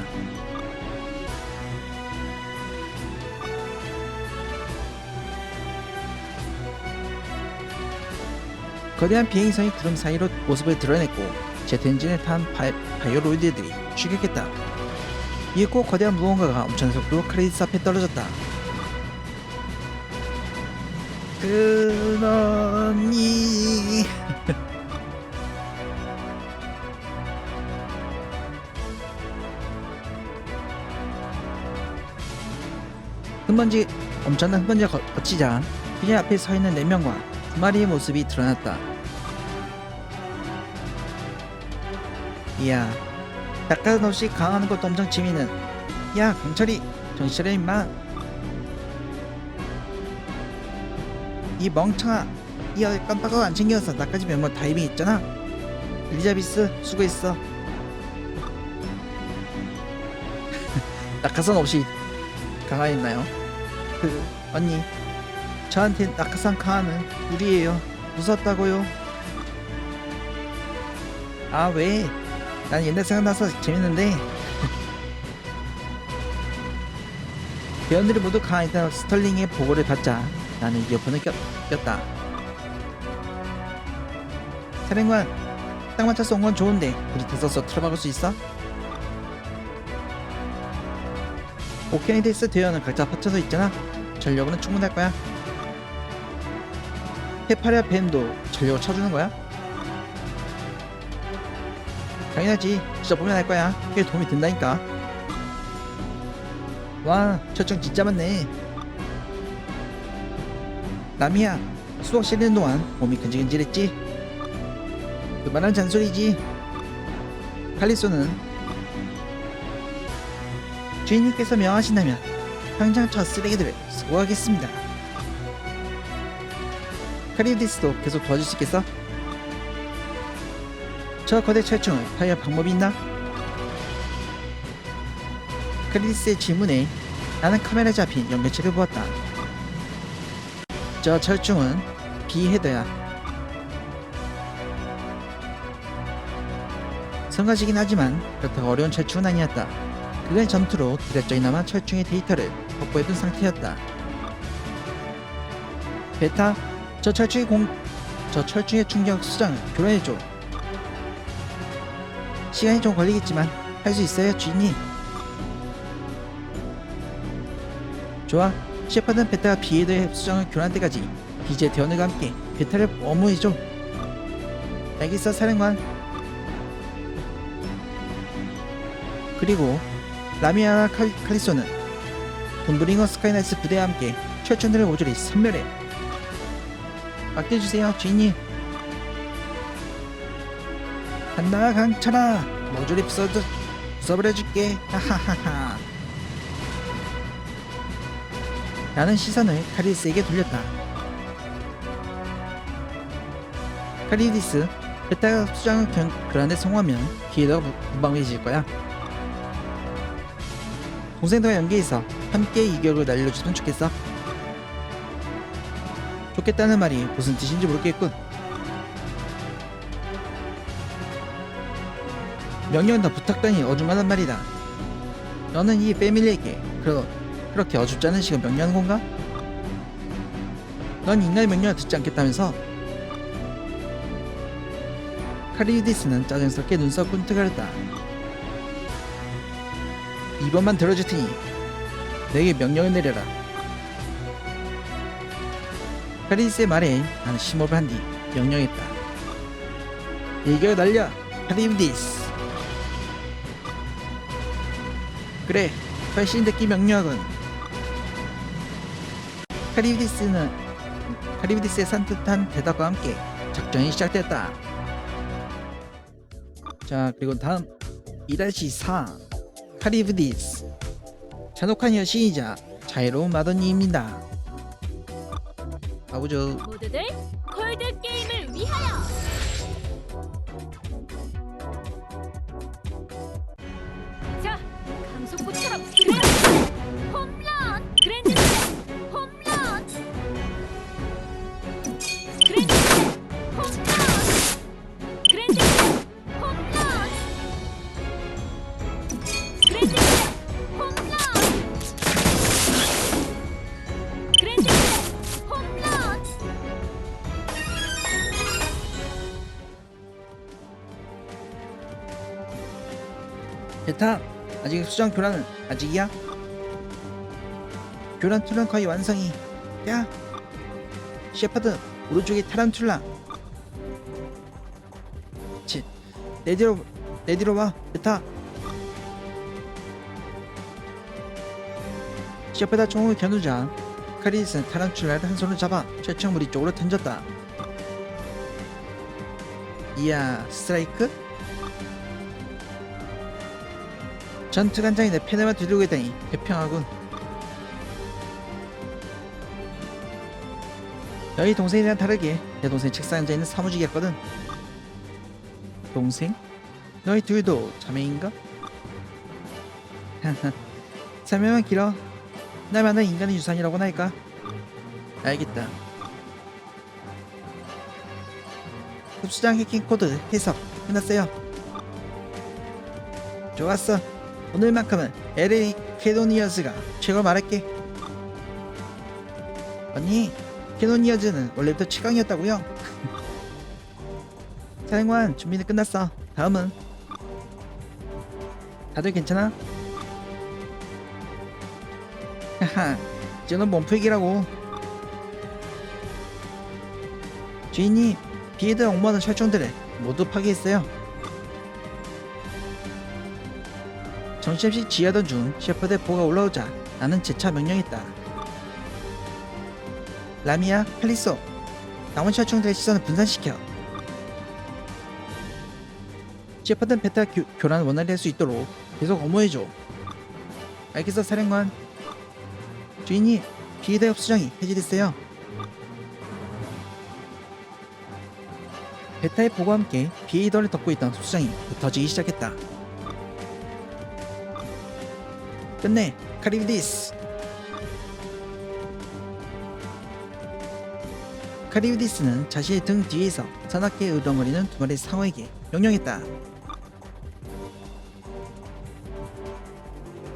거대한 비행성이 구름 사이로 모습을 드러냈고 제트 엔진을 탄 바이오로이드들이 추격했다. 이에 꼭 거대한 무언가가 엄청난 속도로 카리디스 앞에 떨어졌다. 그러니 흙먼지 엄청난 흙먼지가 거치자 그녀 앞에 서 있는 4명과 2마리의 모습이 드러났다. 이야, 닦아는 없이 강화하는 것도 엄청 재미있는. 야, 강철이 정신 차려 임마. 이 멍청아, 이 깜빡하고 안 챙겨서 나까지 멤버 다이빙 있잖아. 엘리자비스 수고했어. 낙하산 없이 강화했나요? 언니, 저한테 낙하산 강화는 무리예요. 무섭다고요. 아, 왜? 난 옛날 생각나서 재밌는데. 대원들이 모두 강화했던 스털링의 보고를 받자 나는 이어폰을 꼈다. 사령관, 딱 맞춰서 온 건 좋은데 우리 대서서 틀어박을 수 있어? 오케이데스 대원은 각자 합쳐서 있잖아. 전력으로는 충분할 거야. 헤파리아 뱀도 전력을 쳐주는 거야? 당연하지. 진짜 보면 알 거야. 그게 도움이 된다니까. 와, 철청 진짜 많네. 남이야, 수업실 있는 동안 몸이 근질근질했지? 그만한 잔소리지. 칼리소는 주인님께서 명하신다면 당장 저 쓰레기들을 수거하겠습니다. 카리우디스도 계속 도와줄 수 있겠어? 저 거대 철충을 파괴할 방법이 있나? 카리우디스의 질문에 나는 카메라에 잡힌 연결체를 보았다. 저 철충은 비헤더야. 성가시긴 하지만 그렇다고 어려운 철충은 아니었다. 그건 전투로 대략적이나마 철충의 데이터를 확보해둔 상태였다. 베타, 저 철충의 충격 수장을 교란해줘. 시간이 좀 걸리겠지만 할 수 있어요, 주인님. 좋아, 셰퍼드는 베타가 비에더의 수장을 교란할 때까지 기지의 대원들과 함께 베타를 어무해줘. 알겠어, 사령관. 그리고 라미아나 칼리소는 돈브링어 스카이나이츠 부대와 함께 철천들을 모조리 섬멸해. 맡겨주세요, 주인님. 간다, 강철아. 모조리 부숴버려줄게. 하하하하. 나는 시선을 카리디스에게 돌렸다. 카리디스, 베타가 수장을 교란에 성공하면 기회가 무방해질 거야. 동생들과 연계해서 함께 이격을 날려주면 좋겠어. 돕겠다는 말이 무슨 뜻인지 모르겠군. 명령은 더 부탁다니 어중간한 말이다. 너는 이 패밀리에게 그렇게 어줍지 않은 식으로 명령하는 건가? 넌 인간의 명령을 듣지 않겠다면서? 카리우디스는 짜증스럽게 눈썹 꿈틀거렸다. 이번만 들어줄 테니 내게 명령을 내려라. 카리우디스의 말에 나는 심호흡을 한 뒤 명령했다. 일격을 날려, 카리우디스. 그래, 훨씬 듣기 명령하군. 카리우디스의 산뜻한 대답과 함께 작전이 시작됐다. 자, 그리고 다음 1-4 카리우디스, 잔혹한 여신이자 자유로운 마더니입니다. 가보죠. 모두들 콜드 게임을 위하여. 자, 강속구처럼 스크래치. 홈런. 그랜드 슬램. 홈런. 스크래치. 홈런. 그랜드 슬램. 홈런. 스크래치. 홈런. 그랜드 슬램. 홈런. 베타, 아직 수정 교란은 아직이야? 교란 툴은 거의 완성이. 야, 셰퍼드, 오른쪽에 타란툴라. 치, 내 뒤로 와, 베타. 셰퍼드 총을 겨누자 카리스는 타란툴라를 한 손으로 잡아 최첨무리 쪽으로 던졌다. 이야, 스트라이크? 전투간장이 내 패널만 두들고 있다니 개평하군. 너희 동생이랑 다르게 내 동생 책상에 앉아있는 사무직이었거든. 동생? 너희 둘도 자매인가? 설명은 길어. 날 만난 인간의 유산이라고나 할까? 알겠다. 흡수장 해킹 코드 해석 끝났어요. 좋았어. 오늘만큼은 LA 캐노니어즈가 최고 말할게. 언니, 캐노니어즈는 원래부터 최강이었다고요? 사령관, 준비는 끝났어. 다음은? 다들 괜찮아? 하하, 이제는 몸풀기라고. 주인님, 비에드 엉망한 철종들을 모두 파괴했어요. 정신없이 지하던 중 셰퍼드의 보가 올라오자 나는 재차 명령했다. 라미야, 칼리소, 남은 철종들의 시선을 분산시켜. 셰퍼드는 베타 교란을 원활히 할 수 있도록 계속 엄호해줘. 알겠어, 사령관. 주인님, 비에드 흡수장이 해제됐어요. 베타의 보고와 함께 비에이더를 덮고 있던 흡수장이 흩어지기 시작했다. 끝내, 카리우디스. 카리우디스는 자신의 등 뒤에서 사납게 으렁거리는 두 마리의 상어에게 명령했다.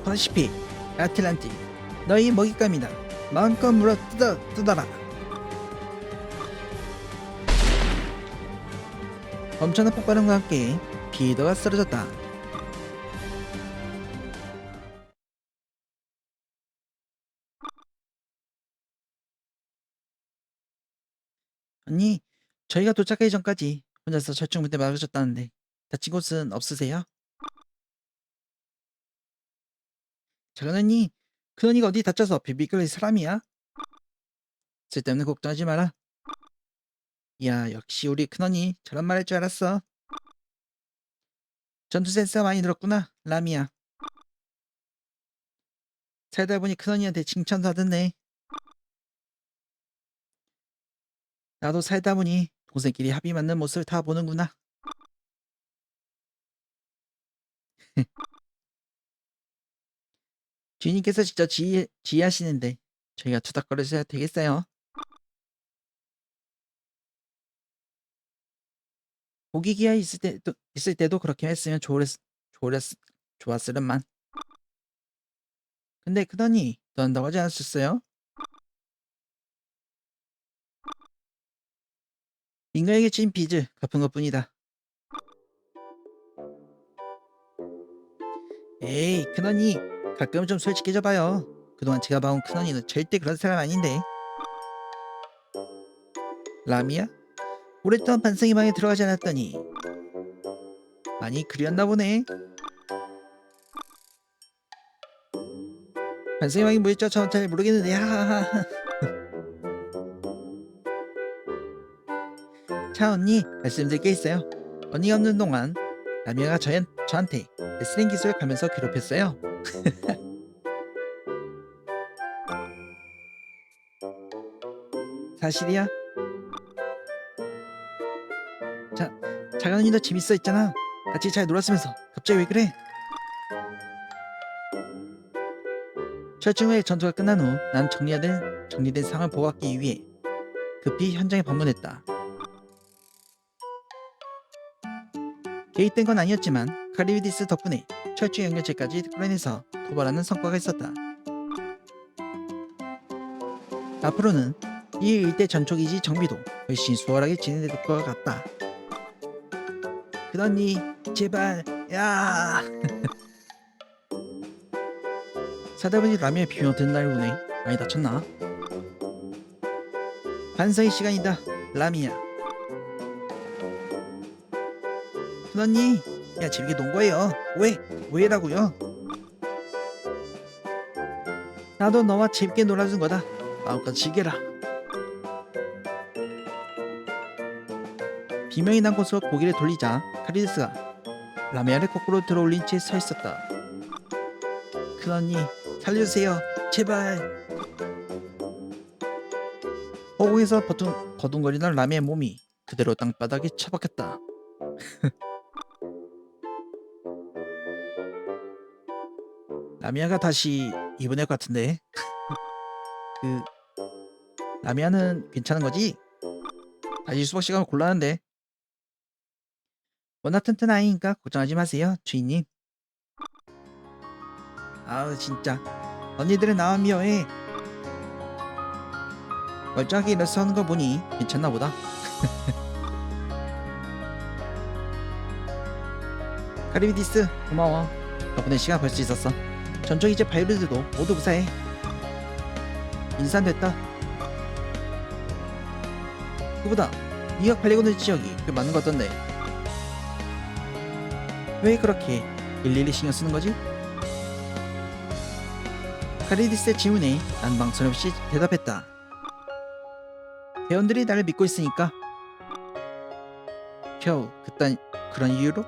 퍼시픽, 아틀란틱, 너희 먹잇감이다. 마음껏 물어 뜯어라. 엄청난 폭발음과 함께 비에이더가 쓰러졌다. 언니, 저희가 도착하기 전까지 혼자서 철쭉무대 막으셨다는데 다친 곳은 없으세요? 작은 언니, 큰 언니가 어디 다쳐서 비비끌릴 사람이야? 쓸데없는 걱정하지 마라. 이야, 역시 우리 큰 언니 저런 말 할 줄 알았어. 전투 센스가 많이 늘었구나, 라미야. 살다 보니 큰 언니한테 칭찬도 하던데. 나도 살다 보니 동생끼리 합이 맞는 모습을 다 보는구나. 주인님께서 직접 지휘하시는데 저희가 투닥거려줘야 되겠어요. 고기 기아 있을 때도 그렇게 했으면 좋았으련만. 근데 그러니 또 한다고 하지 않았었어요? 인간에게 진 빚을 갚은 것뿐이다. 에이, 큰언니, 가끔 좀 솔직해져봐요. 그동안 제가 봐온 큰언니는 절대 그런 사람 아닌데. 라미야? 오랫동안 반성의 방에 들어가지 않았더니 많이 그리웠나 보네. 반성의 방이 뭐였죠? 전 잘 모르겠는데. 하하하. 자, 언니, 말씀드릴 게 있어요. 언니가 없는 동안 라미아가 저한테 레슬링 기술을 가면서 괴롭혔어요. 사실이야? 자, 작은 언니도 재밌어 했잖아. 같이 잘 놀았으면서 갑자기 왜 그래? 철중 후에 전투가 끝난 후 난 정리된 상을 보고하기 위해 급히 현장에 방문했다. 계획된 건 아니었지만 카리비디스 덕분에 철중 연결체까지 끌어내서 도발하는 성과가 있었다. 앞으로는 이 일대 전초기지 정비도 훨씬 수월하게 진행될 것 같다. 그러니 제발 야. 사다분이 라미의 비명 듣는 날 보네. 많이 다쳤나? 반성의 시간이다, 라미야. 큰언니, 야, 재밌게 논 거예요. 왜라고요? 나도 너와 재밌게 놀아준 거다. 마음껏 즐겨라. 비명이 난 곳으로 고개를 돌리자 카리디스가 라미아를 거꾸로 들어올린 채 서 있었다. 큰언니, 살려주세요, 제발. 허공에서 버둥거리던 라미의 몸이 그대로 땅바닥에 처박혔다. 라미아가 다시 입원할 것 같은데. 그 라미아는 괜찮은 거지? 다시 수박 시간을 곤란한데. 워낙 튼튼한 아이니까 걱정하지 마세요, 주인님. 아우, 진짜 언니들은 나와 미워해. 멀쩡하게 일어서 하는 거 보니 괜찮나 보다. 카리비디스, 고마워. 덕분에 시간 벌 수 있었어. 전적 이제 바이오들도 모두 무사해. 인산됐다. 그보다 미역 팔리고는 지역이 꽤 많은 것 같던데 왜 그렇게 일일이 신경 쓰는 거지? 카리디스의 질문에 난 망설임없이 대답했다. 대원들이 나를 믿고 있으니까. 겨우 그런 이유로?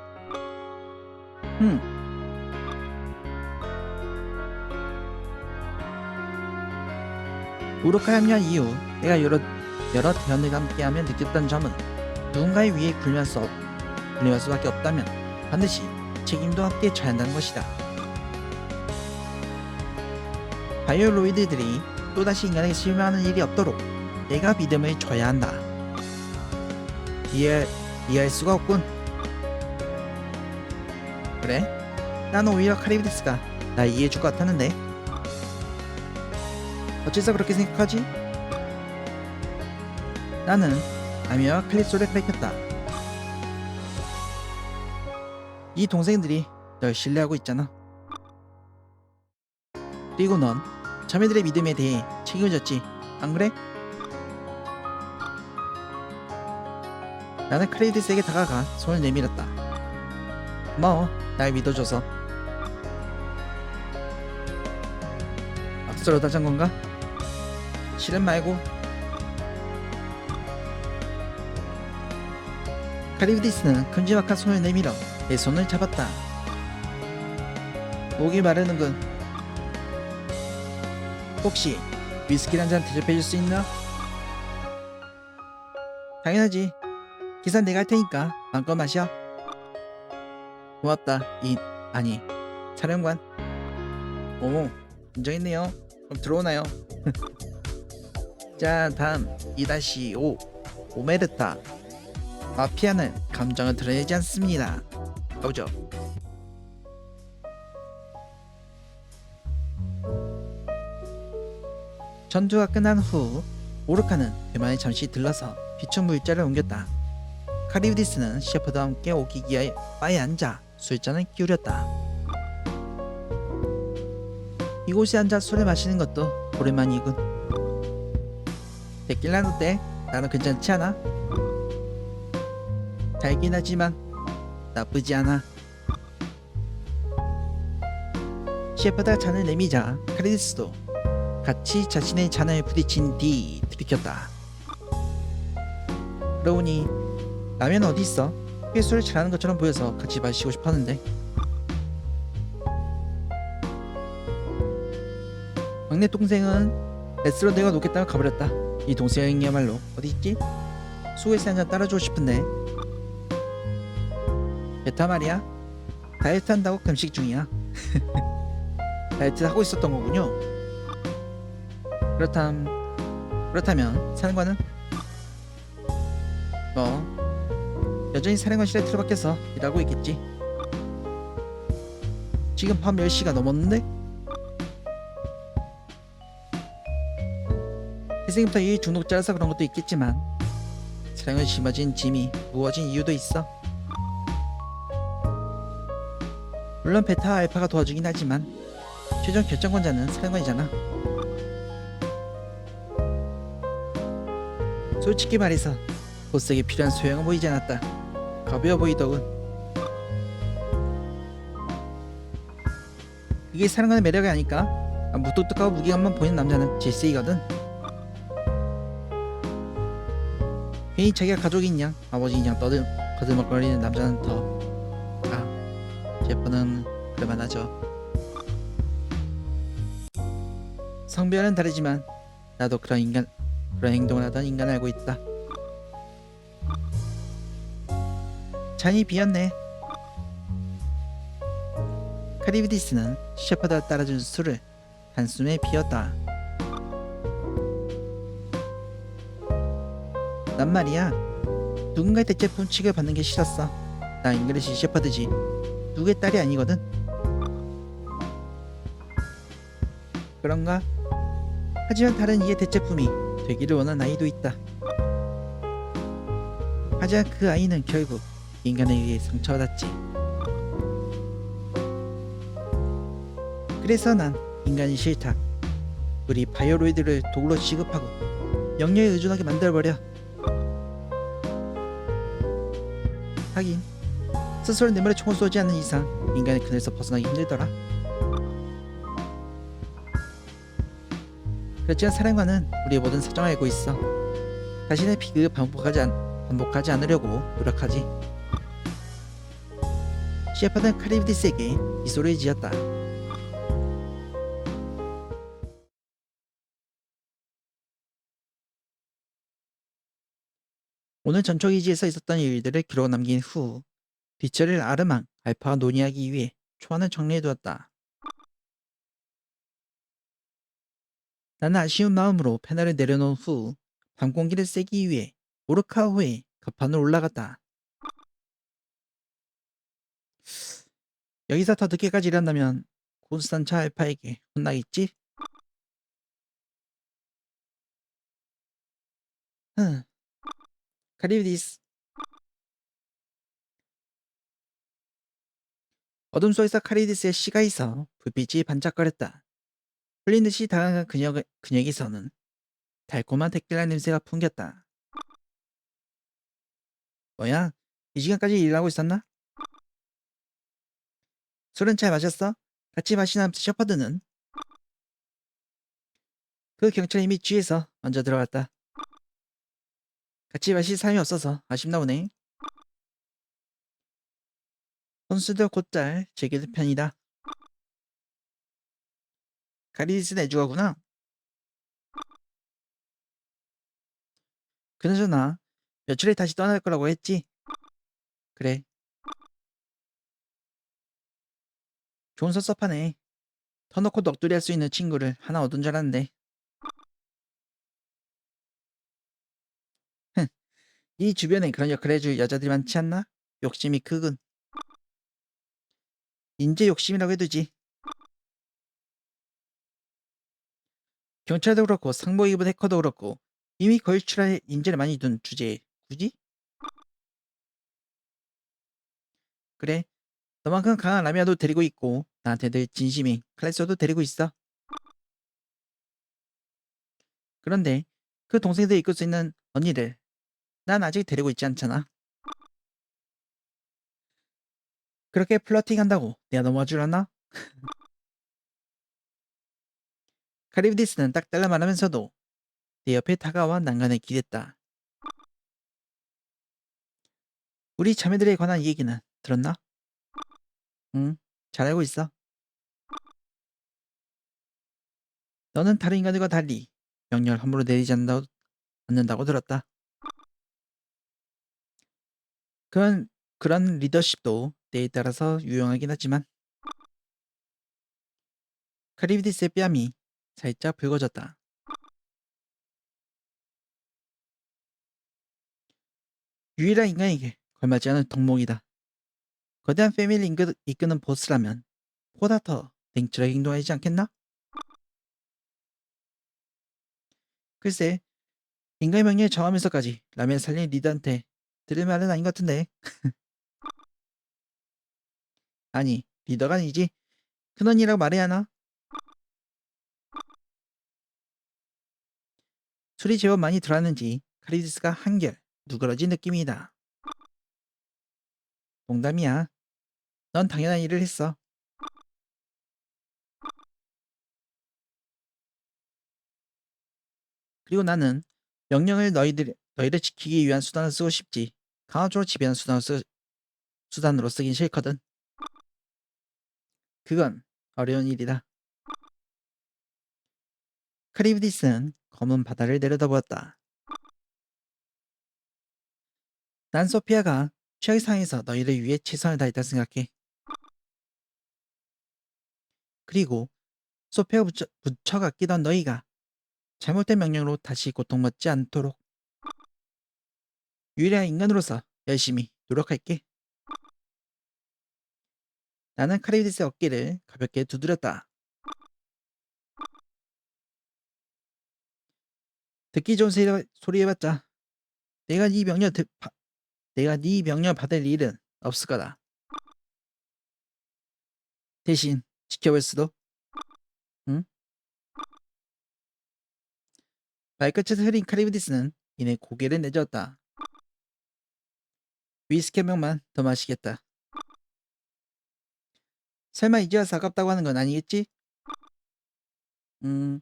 우르카에 합류한 이후 내가 여러 대원들과 함께하며 느꼈던 점은 누군가의 위에 군림할 수밖에 없다면 반드시 책임도 함께 져야 한다는 것이다. 바이오로이드들이 또다시 인간에게 실망하는 일이 없도록 내가 믿음을 줘야 한다. 이해할 수가 없군. 그래? 난 오히려 카리비디스가 날 이해해줄 것 같았는데. 어째서 그렇게 생각하지? 나는 라미아와 칼리소를 가리켰다. 이 동생들이 널 신뢰하고 있잖아. 그리고 넌 자매들의 믿음에 대해 책임을 졌지, 안 그래? 나는 카리디스에게 다가가 손을 내밀었다. 고마워, 날 믿어줘서. 악수로 다잔 건가? 실은 말고. 카리디스는 큼지막한 손을 내밀어 내 손을 잡았다. 목이 마르는군. 혹시 위스키 한 잔 대접해줄 수 있나? 당연하지. 기사 내가 할 테니까 마음껏 마셔. 고맙다. 사령관. 오, 인정했네요. 그럼 들어오나요? 자, 다음 2-5 오메르타. 마피아는 감정을 드러내지 않습니다. 가보죠. 전투가 끝난 후 오르카는 대만에 잠시 들러서 비축 물자를 옮겼다. 카리우디스는 셰퍼드와 함께 오기 기어에 바에 앉아 술잔을 기울였다. 이곳에 앉아 술을 마시는 것도 오랜만이군. 데킬라는 어때? 나는 괜찮지 않아? 달긴 하지만 나쁘지 않아. 셰퍼드가 잔을 내미자 카리우디스도 같이 자신의 잔을 부딪힌 뒤 들이켰다. 그러고 보니 라면 어디 있어? 꽤 술을 잘하는 것처럼 보여서 같이 마시고 싶었는데. 막내 동생은 레스토랑에 놓겠다고 가버렸다. 이 동생이야말로 어디 있지? 수고해서 한잔 따라주고 싶은데. 베타 말이야. 다이어트 한다고 금식 중이야. 다이어트 하고 있었던 거군요. 그렇다면 사령관은? 여전히 사령관실에 틀어박혀서 일하고 있겠지. 지금 밤 10시가 넘었는데? 태생부터 이 중독자라서 그런 것도 있겠지만 사령을 짊어진 짐이 무거워진 이유도 있어. 물론 베타와 알파가 도와주긴 하지만 최종 결정권자는 사령관이잖아. 솔직히 말해서 보스에게 필요한 소용은 보이지 않았다. 가벼워 보이더군. 그게 사령관의 매력이 아닐까? 무뚝뚝하고 무기감만 보이는 남자는 질색이거든. 괜히 자기가 가족인 양 아버지인 양 거들먹거리는 남자는 더 셰퍼는 그럴만하죠. 성별은 다르지만 나도 그런 행동을 하던 인간을 알고 있다. 잔이 비었네. 카리비디스는 셰퍼드가 따라준 술을 한숨에 비웠다. 난 말이야, 누군가의 대체품 취급을 받는 게 싫었어. 나 잉글리시 셰퍼드지 누구의 딸이 아니거든. 그런가? 하지만 다른 이의 대체품이 되기를 원하는 아이도 있다. 하지만 그 아이는 결국 인간에 의해 상처받았지. 그래서 난 인간이 싫다. 우리 바이오로이드를 도구로 취급하고 영역에 의존하게 만들어버려. 하긴 스스로 뇌물에 총을 쏘지 않는 이상 인간의 그늘에서 벗어나기 힘들더라. 그렇지만 사령관은 우리의 모든 사정을 알고 있어. 자신의 비극을 반복하지 않으려고 노력하지. 셰퍼드는 카리비디스에게 미소를 지었다. 오늘 전초기지에서 있었던 일들을 기록을 남긴 후 뒷처리를 아르망, 알파와 논의하기 위해 초안을 정리해두었다. 나는 아쉬운 마음으로 페널을 내려놓은 후 밤공기를 쐬기 위해 오르카호에 갑판으로 올라갔다. 여기서 더 늦게까지 일한다면 콘스탄차 알파에게 혼나겠지? 카리비디스. 어둠 속에서 카리디스의 시가 있어 불빛이 반짝거렸다. 풀린 듯이 다가간 그녀에게서는 달콤한 데킬라 냄새가 풍겼다. 뭐야? 이 시간까지 일하고 있었나? 술은 잘 마셨어? 같이 마시는 셰퍼드는 그 경찰이 이미 뒤에서 먼저 들어갔다. 같이 마실 사람이 없어서 아쉽나 보네. 선수들 곧잘 제기될 편이다. 카리디스 내주가구나. 그나저나 며칠에 다시 떠날 거라고 했지? 그래. 좋은 섭섭하네. 터놓고 넋두리 할 수 있는 친구를 하나 얻은 줄 알았는데. 이 주변에 그런 역할을 해줄 여자들이 많지 않나? 욕심이 크군. 인재 욕심이라고 해두지. 경찰도 그렇고 상보 입은 해커도 그렇고 이미 걸출할 인재를 많이 둔 주제에 굳이? 그래, 너만큼 강한 라미아도 데리고 있고 나한테 늘 진심인 클래소도 데리고 있어. 그런데 그 동생들 이끌 수 있는 언니를 난 아직 데리고 있지 않잖아. 그렇게 플러팅한다고 내가 넘어와 줄 아나? 카리브디스는 딱 잘라 말하면서도 내 옆에 다가와 난간을 기댔다. 우리 자매들에 관한 얘기는 들었나? 응, 잘 알고 있어. 너는 다른 인간들과 달리 명령을 함부로 내리지 않는다고 들었다. 그런 리더십도 때에 따라서 유용하긴 하지만 카리비디스의 뺨이 살짝 붉어졌다. 유일한 인간에게 걸맞지 않은 덕목이다. 거대한 패밀리 이끄는 보스라면 보다 더 냉철하게 행동하지 않겠나? 글쎄, 인간의 명령에 저하면서까지 라면을 살린 리더한테 들을 말은 아닌 것 같은데. 아니, 리더가 아니지. 큰언니라고 말해야 하나? 술이 제법 많이 들어왔는지 카리디스가 한결 누그러진 느낌이다. 농담이야. 넌 당연한 일을 했어. 그리고 나는 명령을 너희를 지키기 위한 수단을 쓰고 싶지. 강압적으로 지배하는 수단으로 쓰긴 싫거든. 그건 어려운 일이다. 카리브디스는 검은 바다를 내려다보았다. 난 소피아가 최악의 상황에서 너희를 위해 최선을 다했다 생각해. 그리고 소피아가 부처가 끼던 너희가 잘못된 명령으로 다시 고통받지 않도록 유일한 인간으로서 열심히 노력할게. 나는 카리브디스의 어깨를 가볍게 두드렸다. 듣기 좋은 소리 해봤자 내가 내가 네 명령 받을 일은 없을 거다. 대신 지켜볼 수도. 응? 발끝에서 흐린 카리브디스는 이내 고개를 내저었다. 위스키 한 병만 더 마시겠다. 설마 이제 와서 아깝다고 하는 건 아니겠지? 음,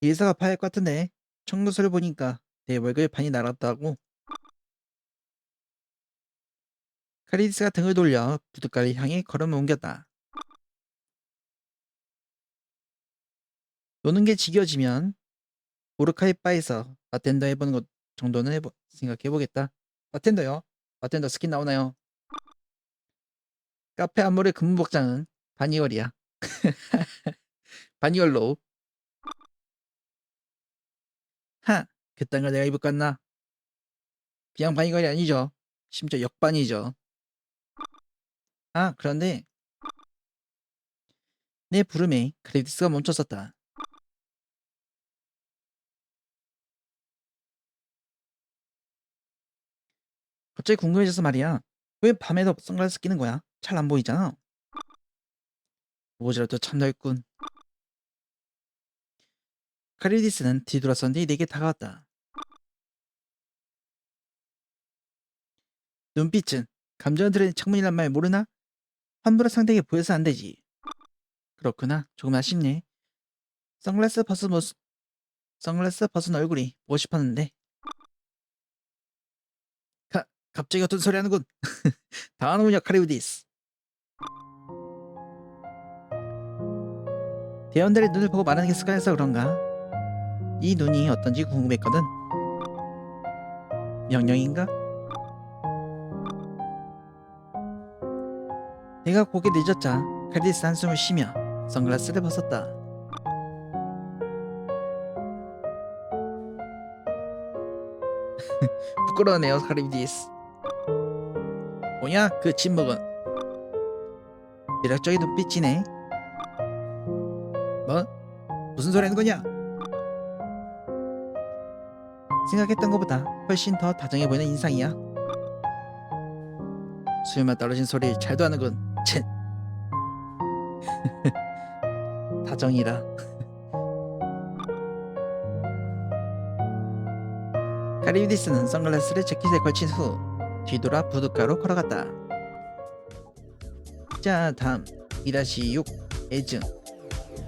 일사가 파할 것 같은데 청구서를 보니까 내 월급의 반이 날았다고. 카리디스가 등을 돌려 부둣가를 향해 걸음을 옮겼다. 노는 게 지겨워지면 모르카이 바에서 바텐더 해보는 것 정도는 생각해보겠다. 바텐더요? 바텐더 스킨 나오나요? 카페 안무의 근무 복장은 바니걸이야. 바니걸로. 하! 그딴 걸 내가 입을 것 같나? 그냥 바니걸이 아니죠. 심지어 역반이죠. 아, 그런데 내 부름에 크레디스가 멈췄었다. 갑자기 궁금해져서 말이야. 왜 밤에도 선글라스 끼는 거야? 잘 안 보이잖아. 모자라도 참 넓군. 카리디스는 뒤돌아섰는데 내게 다가왔다. 눈빛은 감정을 드러낸 창문이란 말 모르나? 환불한 상대에게 보여서 안 되지. 그렇구나. 조금 아쉽네. 선글라스 벗은 모습, 선글라스 벗은 얼굴이 보고 싶었는데. 갑자기 어떤 소리 하는군. 당하는군요, 카리우디스. 대원들의 눈을 보고 말하는 게 습관해서 그런가? 이 눈이 어떤지 궁금했거든. 명령인가? 내가 고개 늦었자 카리디스 한숨을 쉬며 선글라스를 벗었다. 부끄러워네요 카리비디스. 뭐야 그 침묵은. 매력적인 눈빛이네. 뭐? 무슨 소리 하는 거냐? 생각했던 것보다 훨씬 더 다정해 보이는 인상이야. 수염만 떨어진 소리를 잘도 하는군. 쳇. 다정이라. 카리비디스는 선글라스를 재킷에 걸친 후 뒤돌아 부둣가로 걸어갔다. 자 다음 2-6 애증.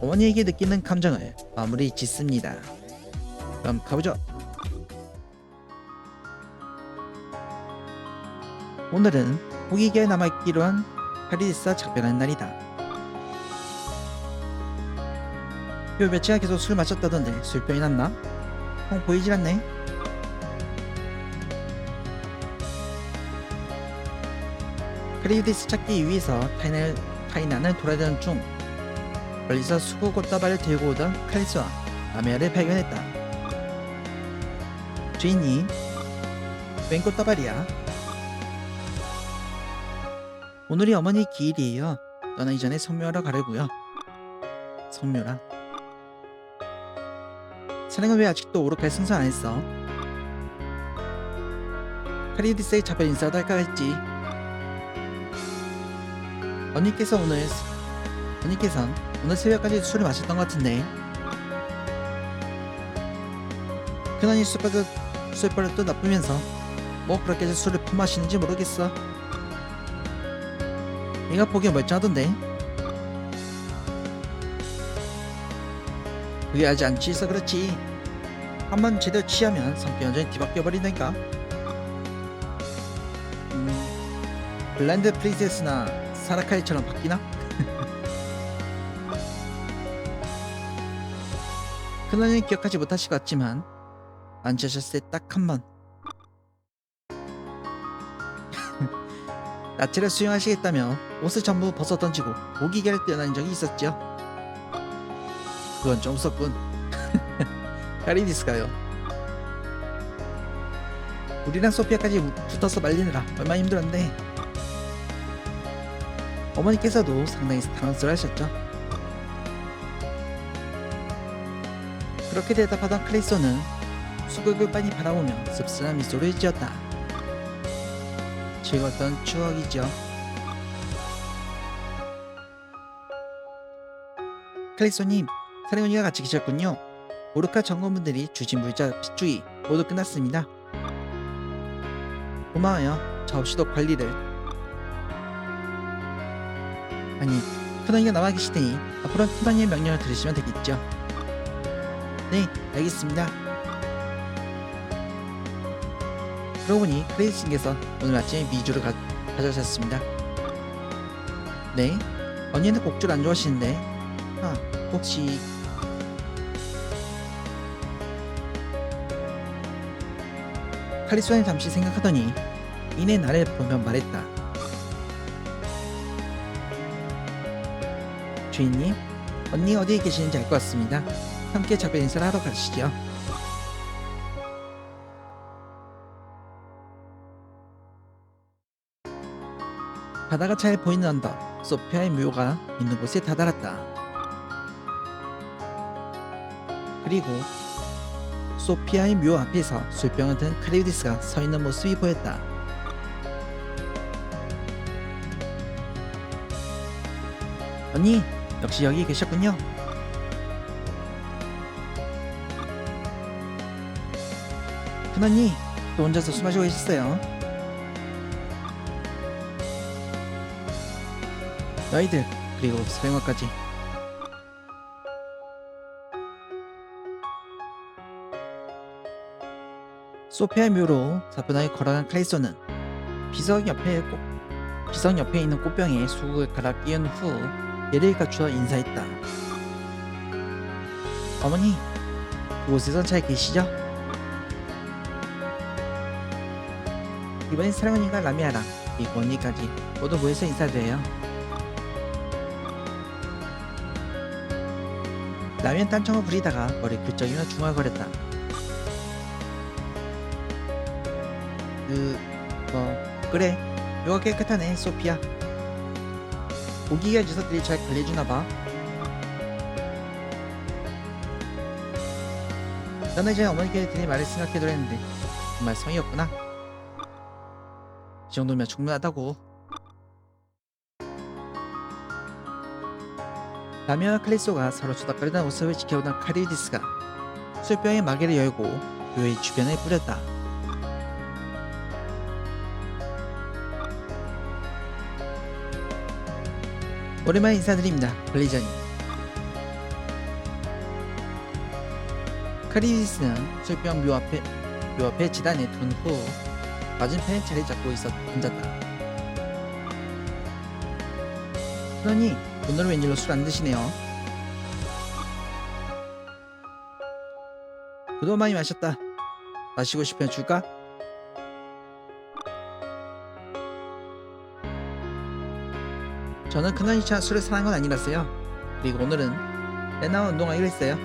어머니에게 느끼는 감정을 마무리 짓습니다. 그럼 가보죠. 오늘은 호기계에 남아있기로 한 카리디스와 작별하는 날이다. 요 며칠간 계속 술 마셨다던데 술병이 났나? 보이질 않네. 카리디스 찾기 위해서 타이난을 돌아다니는 중 멀리서 수구 꽃다발을 들고 오던 칼리스와 아메아를 발견했다. 주인님, 웬 꽃다발이야? 오늘이 어머니 기일이에요. 떠나기 전에 성묘하러 가려고요. 성묘라? 사랑은 왜 아직도 오르칼 승선 안 했어? 카리디스의 작별 인사도 할까 했지. 언니께선 오늘 새벽까지 술을 마셨던 것 같은데. 큰언니 술버릇도 나쁘면서 뭐 그렇게 술을 퍼마시는지 모르겠어. 얘가 보기엔 멀쩡하던데. 그게 아직 안 취해서 그렇지. 한번 제대로 취하면 성격 완전히 뒤바뀌어버린다니까. 블라인드 프린세스나 사라카이처럼 바뀌나? 큰언니는 기억하지 못하실 것 같지만 안 취하셨을 때 딱 한 번 나체를 수용하시겠다며 옷을 전부 벗어 던지고 모기계를 뛰어난 적이 있었죠. 그건 좀 무섭군. 카리디스가요. 우리랑 소피아까지 붙어서 말리느라 얼마나 힘들었는데. 어머니께서도 상당히 당황스러워하셨죠. 그렇게 대답하던 클레이소는 수국을 빤히 바라보며 씁쓸한 미소를 지었다. 즐거웠던 추억이죠. 클레이소님, 사령언니가 같이 계셨군요. 오르카 점검분들이 주신 물자 핏주의 모두 끝났습니다. 고마워요. 저 없이도 관리를. 아니, 큰언니가 남아 계실 테니 앞으로는 큰언니의 명령을 들으시면 되겠죠. 네, 알겠습니다. 그러고 보니 크레이스님께서 오늘 아침에 미주를 가져오셨습니다. 네? 언니는 곡주를 안 좋아하시는데 혹시... 카리스와는 잠시 생각하더니 이내 나를 보며 말했다. 주인님, 언니 어디에 계시는지 알 것 같습니다. 함께 작별 인사를 하러 가시죠. 바다가 잘 보이는 언덕, 소피아의 묘가 있는 곳에 다다랐다. 그리고 소피아의 묘 앞에서 술병을 든 카리디스가 서 있는 모습이 보였다. 언니, 역시 여기 계셨군요. 큰언니, 또 혼자서 술 마시고 계셨어요. 너희들, 그리고 사령관까지. 소피아 묘로 사뿐하게 걸어간 클레이소는 비석 옆에 있는 꽃병에 수국을 갈아 끼운 후 예를 갖추어 인사했다. 어머니, 그곳에선 잘 계시죠? 이번엔 사랑언니가 라미아랑 그리고 언니까지 모두 모여서 인사드려요. 라면 딴청을 부리다가 머리 굴적이며 중얼거렸다. 그래. 묘가 깨끗하네, 소피야. 고기가 녀석들이 잘 관리해주나봐. 너는 이제 어머니께 드릴 말을 생각해도 했는데 정말 성의 없구나. 이 정도면 충분하다고. 라미와 클리소가 서로 수다거리던 모습을 지켜보던 카리디스가 술병에 마개를 열고 묘의 주변에 뿌렸다. 오랜만에 인사드립니다, 관리자님. 카리디스는 술병 묘 앞에 지단에 둔 후 맞은편에 자리 잡고 앉았다. 그러니 오늘은 웬일로 술 안 드시네요? 그동안 많이 마셨다. 마시고 싶으면 줄까? 저는 큰언니처럼 술을 사는 건 아니라서요. 그리고 오늘은 레나와 운동하기로 했어요.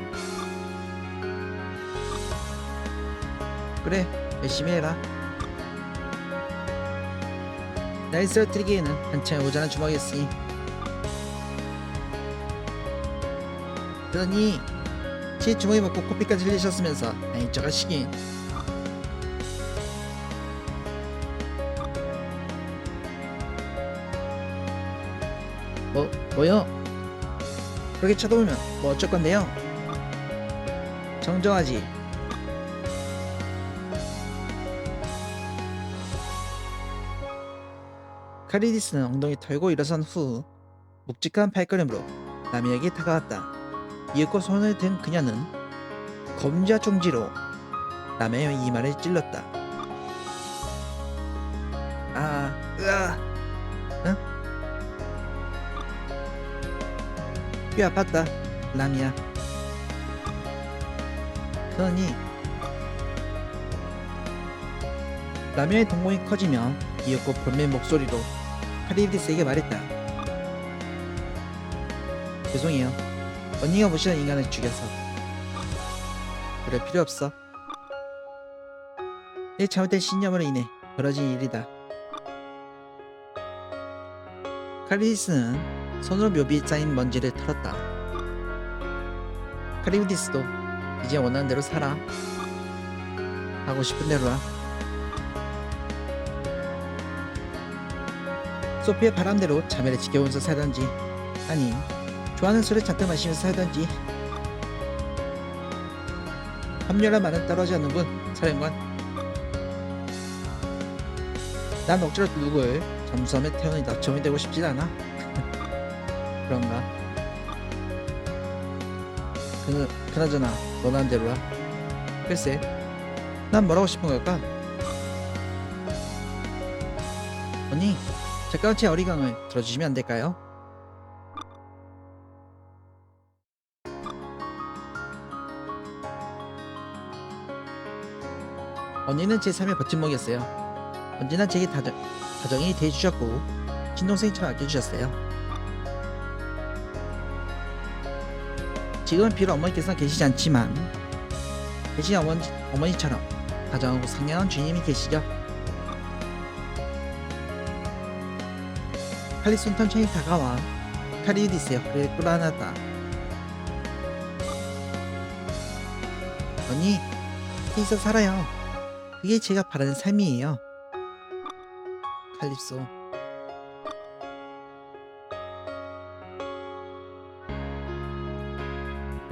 그래, 열심히 해라. 날 쓰러뜨리기에는 한참 모자란 주먹이었으니. 그러니 제 주먹이 먹고 코피까지 흘리셨으면서 아니 저가시긴. 뭐요? 그렇게 쳐다보면 뭐 어쩔 건데요? 정정하지. 카리디스는 엉덩이 털고 일어선 후 묵직한 발걸음으로 라미에게 다가왔다. 이윽고 손을 든 그녀는 검지와 총지로 라미의 이마를 찔렀다. 응? 꽤 아팠다, 라미야. 그러니 라미의 동공이 커지며 이윽고 볼멘 목소리로 카리디스에게 말했다. 죄송해요. 언니가 모시던 인간을 죽여서. 그럴 필요 없어. 내 잘못된 신념으로 인해 벌어진 일이다. 카리디스는 손으로 묘비에 쌓인 먼지를 털었다. 카리디스도 이제 원하는 대로 살아. 하고 싶은 대로라. 소피의 바람대로 자매를 지켜보면서 살던지 아니 좋아하는 술을 잔뜩 마시면서 살던지. 합리화란 말은 떨어지지 않는군, 사령관. 난 억지로 누굴 잠수함에 태우는 나처럼이 되고 싶진 않아. 그런가? 그나저나 원하는 대로라. 글쎄, 난 뭐라고 싶은 걸까? 언니, 잠깐 제 어리광을 들어주시면 안 될까요? 언니는 제 삶의 버팀목이었어요. 언제나 제게 다정히 대해주셨고 친동생처럼 아껴주셨어요. 지금은 비록 어머니께서는 계시지 않지만 대신 어머니처럼 다정하고 상냥한 주님이 계시죠. 칼리소는 천천히 다가와 카리디스의 허리를 끌어안았다. 언니, 여기서 살아요. 그게 제가 바라는 삶이에요. 칼립소.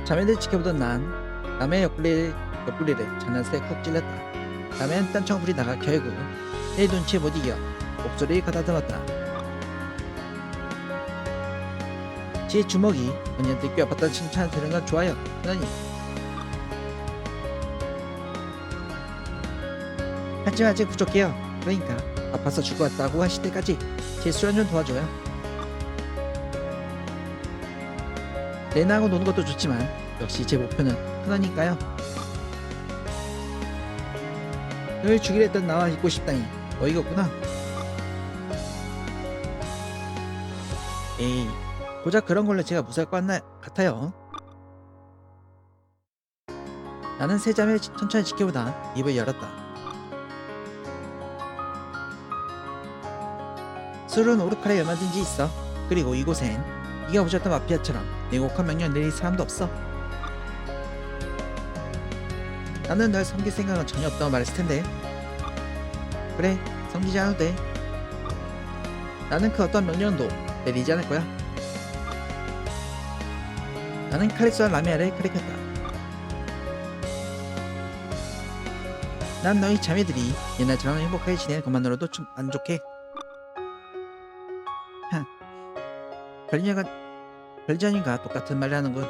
자매들 지켜보던 난 남의 옆구리를 장난스레 콕 찔렀다. 남의 딴청 불이 나가 결국 내 눈치에 못 이겨 목소리를 가다듬었다. 제 주먹이 언니한테 꽤 아팠다는 칭찬을 들은 건 좋아요, 그러니. 하지만 아직 부족해요. 그러니까 아파서 죽어왔다고 하실 때까지 제 술 한 잔 도와줘요. 레나하고 노는 것도 좋지만 역시 제 목표는 큰언니니까요. 늘 주기로 했던 나와 있고 싶다니 어이가 없구나. 에이, 고작 그런 걸로 제가 무사할 것 같아요. 나는 세 자매를 천천히 지켜보다 입을 열었다. 술은 오르칼에 얼마든지 있어. 그리고 이곳엔 네가 오셨던 마피아처럼 내곡한 명령 내릴 사람도 없어. 나는 널 섬길 생각은 전혀 없다고 말했을 텐데. 그래, 섬기지 않아도 돼. 나는 그 어떤 명령도 내리지 않을 거야. 나는 카리스와 라미아를 가리켰다. 난 너희 자매들이 옛날처럼 행복하게 지내는 것만으로도 좀 만족해. 별자님과 똑같은 말을 하는군.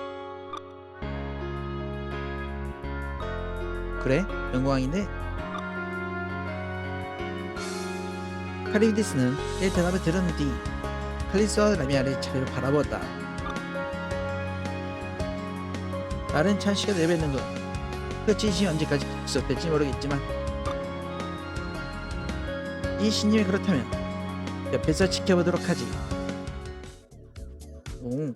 그래? 영광인데? 카리디스는 내 대답을 들은 뒤 칼리스와 라미아를 차례로 바라보았다. 나는 찬시가 내뱉는군. 그 진심이 언제까지 지속될지 모르겠지만 이 신님이 그렇다면 옆에서 지켜보도록 하지. 오,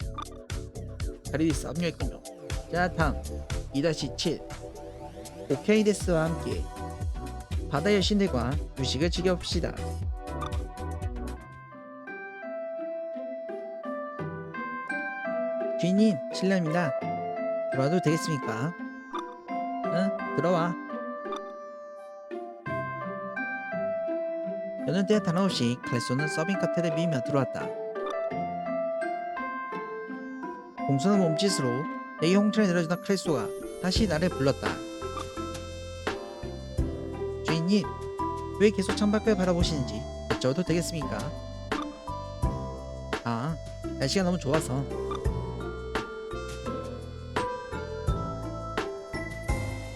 카리디스 압류했군요. 자, 다음 2-7 오케이데스와 함께 바다 여신들과 유식을 즐겨봅시다. 주인님, 실례합니다. 들어와도 되겠습니까? 응, 들어와. 여는 때에 다름없이 칼소는 서빙 카텔을 밀며 들어왔다. 공손한 몸짓으로 내게 홍차를 내려주던 칼소가 다시 나를 불렀다. 주인님, 왜 계속 창밖을 바라보시는지 여쭤도 되겠습니까? 아, 날씨가 너무 좋아서.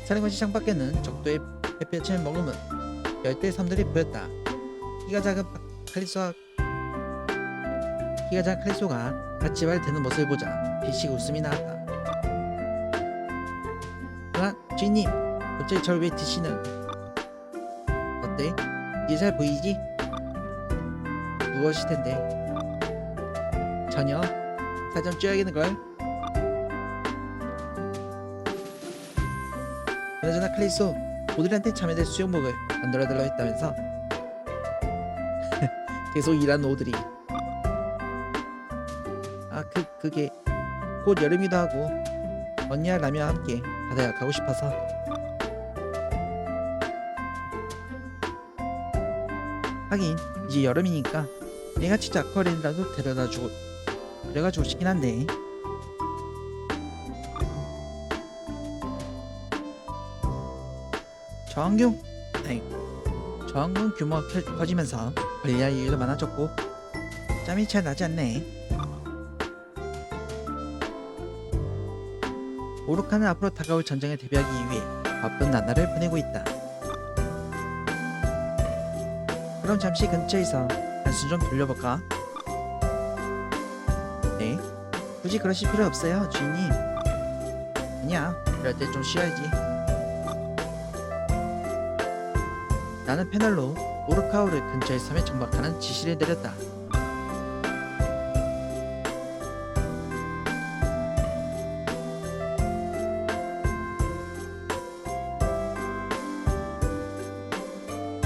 사령관시 창밖에는 적도의 햇볕을 머금은 열대 섬들이 보였다. 키가 작은 칼리소가 갓집알 드는 모습을 보자 비식 웃음이 나왔다. 아, 주인님, 어째 절 왜 드시는? 어때? 이제 잘 보이지? 무엇일 텐데? 전혀. 살 좀 쪄야겠는걸? 그나저나 칼리소, 모두한테 참여될 수영복을 만들어달라고 했다면서? 계속 일하는 오들이. 아, 그게 곧 여름이기도 하고 언니와 라미와 함께 바다에 가고 싶어서. 하긴 이제 여름이니까 내가 진짜 아쿠아리움이라도 데려다주고 그래가지고 싶긴 한데. 저항군 규모가 커지면서 관리할 일도 많아졌고 짬이 잘 나지 않네. 오르카는 앞으로 다가올 전쟁에 대비하기 위해 바쁜 나날을 보내고 있다. 그럼 잠시 근처에서 한숨 좀 돌려볼까? 네? 굳이 그러실 필요 없어요, 주인님. 아니야, 이럴 때 좀 쉬어야지. 나는 패널로 오르카우를 근처의 섬에 정박하는 지시를 내렸다.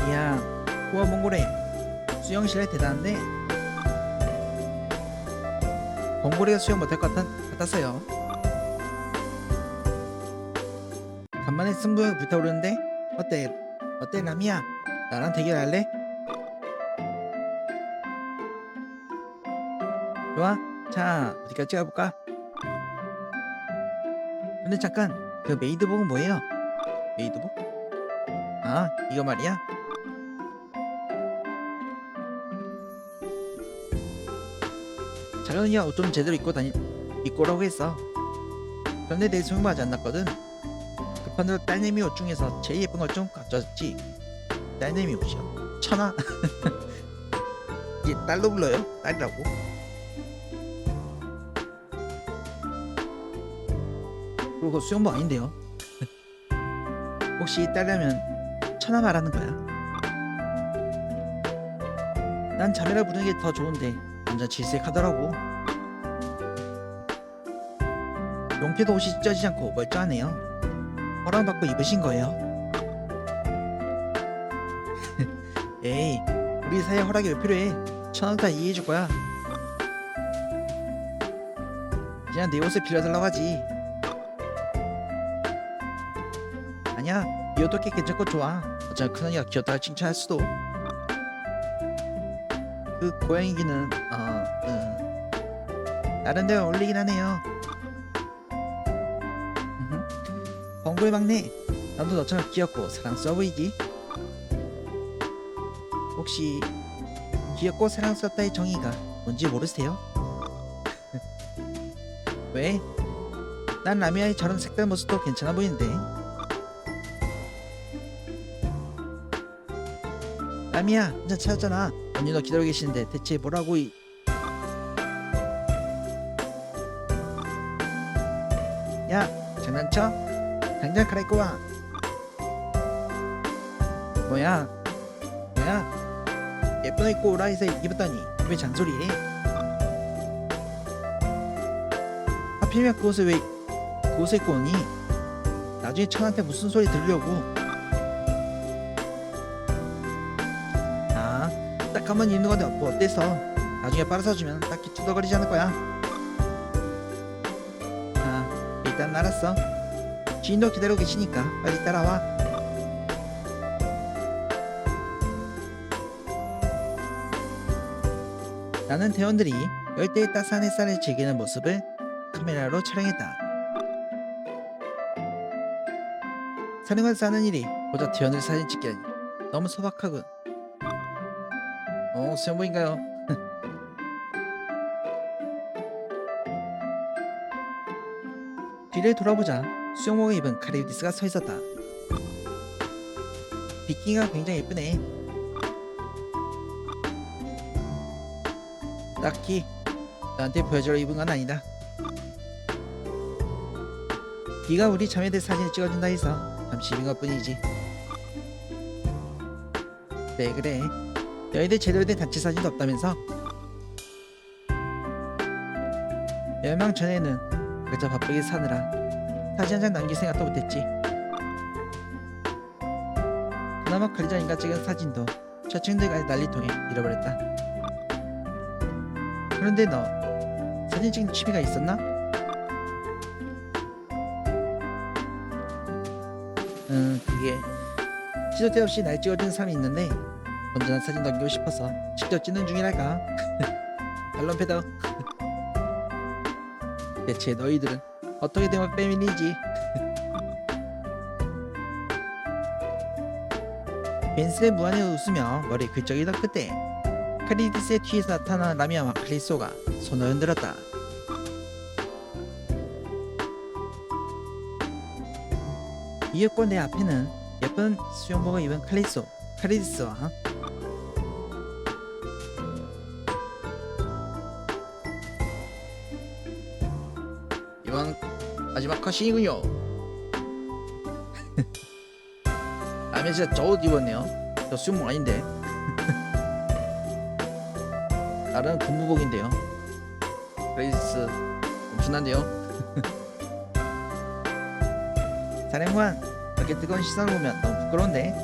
이야, 우와 몽골에 수영실에 대단한데? 몽골이가 수영 못할 것 같았어요. 간만에 승부욕 불타오르는데? 어때 라미야? 나랑 대결할래? 좋아. 자, 어디까지 가볼까? 근데 잠깐, 그 메이드복은 뭐예요? 메이드복? 아, 이거 말이야? 작은이가 옷 좀 제대로 입고 오라고 했어. 그런데 내 수영복 아직 안 났거든. 급한 대로 딸내미 옷 중에서 제일 예쁜 걸 좀 가져왔지. 딸내미 옷이요? 천하? 이게 딸로 불러요? 딸이라고? 그리고 그거 수영복 아닌데요? 혹시 딸이라면 천하 말하는 거야? 난 자매라 부르는 게 더 좋은데 완전 질색하더라고. 용태도 옷이 찢어지지 않고 멀쩡하네요. 허락받고 입으신 거예요? 에이, 우리 사이에 허락이 왜 필요해? 5,000원 다 이해해줄 거야. 그냥 내 옷을 빌려달라고 하지. 아니야, 이 옷도 꽤 괜찮고 좋아. 어차피 큰언니가 귀엽다고 칭찬할 수도. 그 고양이기는 나름대로 어울리긴 하네요. 벙구의 막내, 나도 너처럼 귀엽고 사랑스러워 보이지? 혹시 귀엽고 사랑스럽다의 정의가 뭔지 모르세요? 왜? 난 라미아의 저런 색다른 모습도 괜찮아 보이는데. 라미야, 혼자 찾았잖아. 언니 너 기다리고 계시는데 대체 뭐라고 야, 장난쳐? 당장 갈아입고 와. 뭐야? 예쁜 옷 입고 오라 해서 입었더니 왜 잔소리해? 하필이면 그 옷을 입고 오니? 나중에 천한테 무슨 소리 들으려고. 딱 한 번 입는 건데 뭐 어때서? 나중에 빨아서 주면 딱히 투덜거리지 않을 거야. 일단 알았어. 주인도 기다리고 계시니까 빨리 따라와. 나는 대원들이 열대의 따스한 햇살을 즐기는 모습을 카메라로 촬영했다. 사령관에서 하는 일이 보다 대원들 사진 찍기라니 너무 소박하군. 수영복인가요? 뒤를 돌아보자 수영복을 입은 카리우디스가 서 있었다. 비키니가 굉장히 예쁘네. 딱히 나한테 보여주려 입은 건 아니다. 네가 우리 자매들 사진을 찍어준다 해서 잠시 입은 것 뿐이지. 그래. 너희들 제대로 된 단체 사진도 없다면서? 멸망 전에는 그저 바쁘게 사느라 사진 한 장 남길 생각도 못했지. 그나마 관리자인가 찍은 사진도 저층들과의 난리통에 잃어버렸다. 그런데 너 사진 찍는 취미가 있었나? 그게 시도 때 없이 날 찍어주는 사람이 있는데 건전한 사진 남기고 싶어서 직접 찍는 중이랄까. 발론패더. 대체 너희들은 어떻게 되면 패밀리지? 벤슬의 무한히 웃으며 머리에 긁적이던 그때 카리디스의 뒤에서 나타난 라미아와 칼리소가 손을 흔들었다. 이윽고 내 앞에는 예쁜 수영복을 입은 카리디스와 이번 마지막 컷신이군요. 라미아 진짜 저 옷 입었네요. 저 수영복 아닌데. 나름 군무복인데요. 카리디스 엄청난데요. 사령관, 이렇게 뜨거운 시선을 보면 너무 부끄러운데.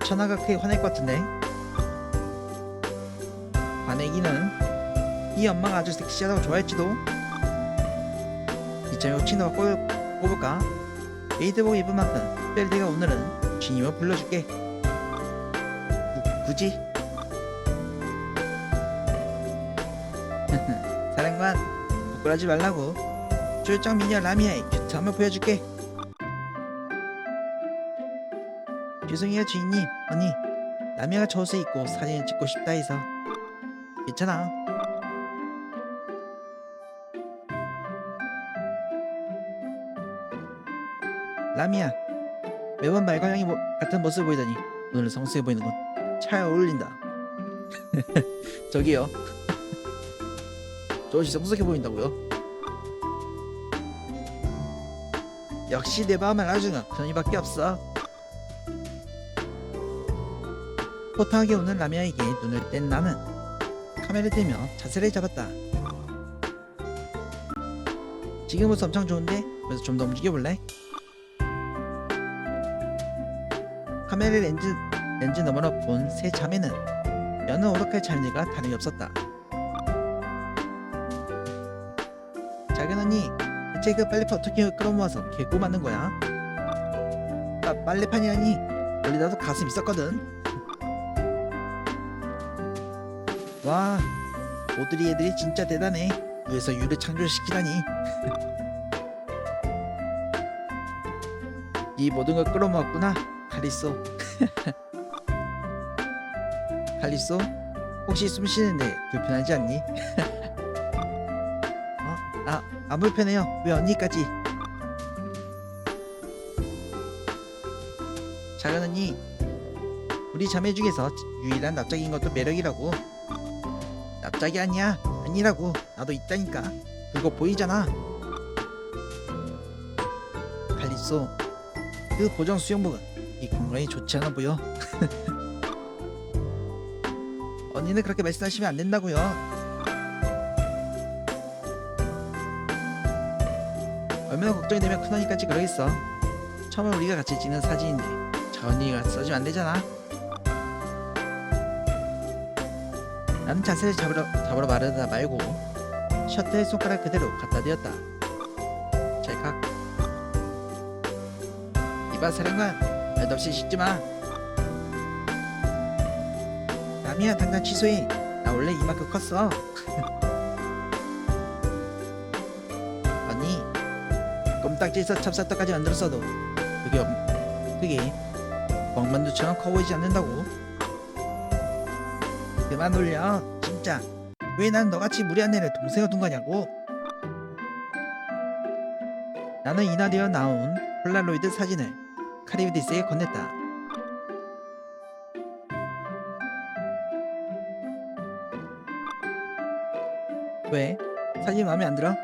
천하가 크게 화낼 것 같은데. 화내기는 이 엄마가 아주 섹시하다고 좋아했지도. 이참에 혹시 너가 꼽을까? 메이드복 입은 만큼 특별히 내가 오늘은 주님을 불러줄게. 굳이? 사령관, 부끄러워하지 말라고. 쫄짝 미녀 라미아의 큐트 한번 보여줄게. 죄송해요 주인님. 언니, 라미아가 저 옷을 입고 사진을 찍고 싶다 해서. 괜찮아. 라미아, 매번 말과 형이 같은 모습을 보이더니 오늘은 성스해 보이는군. 잘 어울린다. 저기요. 저 옷이 성스해 보인다고요? 역시 내 마음을 알아주는 그런이밖에 없어. 호탕하게 오는 라미아에게 눈을 뗀 나는 카메라를 들며 자세를 잡았다. 지금 모습 엄청 좋은데? 그래서 좀 더 움직여볼래? 카메라 렌즈 렌즈 너머로 본 세 자매는 여느 오락할 자녀가 다름이 없었다. 작은 언니, 대체 그 빨래판 어떻게 끌어모아서 개고 만든 거야? 빨래판이 아니, 원래 나도 가슴 있었거든. 와, 오드리 애들이 진짜 대단해. 위에서 유를 창조시키다니. 이 모든 걸 끌어모았구나, 칼리소. 칼리소, 혹시 숨 쉬는데 불편하지 않니? 안 불편해요. 왜 언니까지? 작은 언니, 우리 자매 중에서 유일한 납작인 것도 매력이라고. 납작이 아니야. 아니라고. 나도 있다니까. 그거 보이잖아. 칼리소, 그 보정 수영복은 이 건강에 좋지 않아 보여. 언니는 그렇게 말씀하시면 안 된다고요. 얼마나 걱정이 되면 큰언니까지 그러겠어. 처음에 우리가 같이 찍는 사진인데 작언니가 써주면 안 되잖아. 나는 자세를 잡으러 마르다 말고 셔터에 손가락 그대로 갖다 대었다. 찰칵. 이봐 사령관, 말도 없이 씻지마. 남이야, 당장 취소해. 나 원래 이만큼 컸어. 언니, 껌딱지에서 찹쌀떡까지 만들었어도 그게 멍만두처럼 커 보이지 않는다고. 그만 놀려. 진짜 왜 난 너같이 무리한 애를 동생을 둔 거냐고. 나는 인화되어 나온 폴라로이드 사진을 카리브디스에 건넸다. 왜? 사진 마음에 안 들어?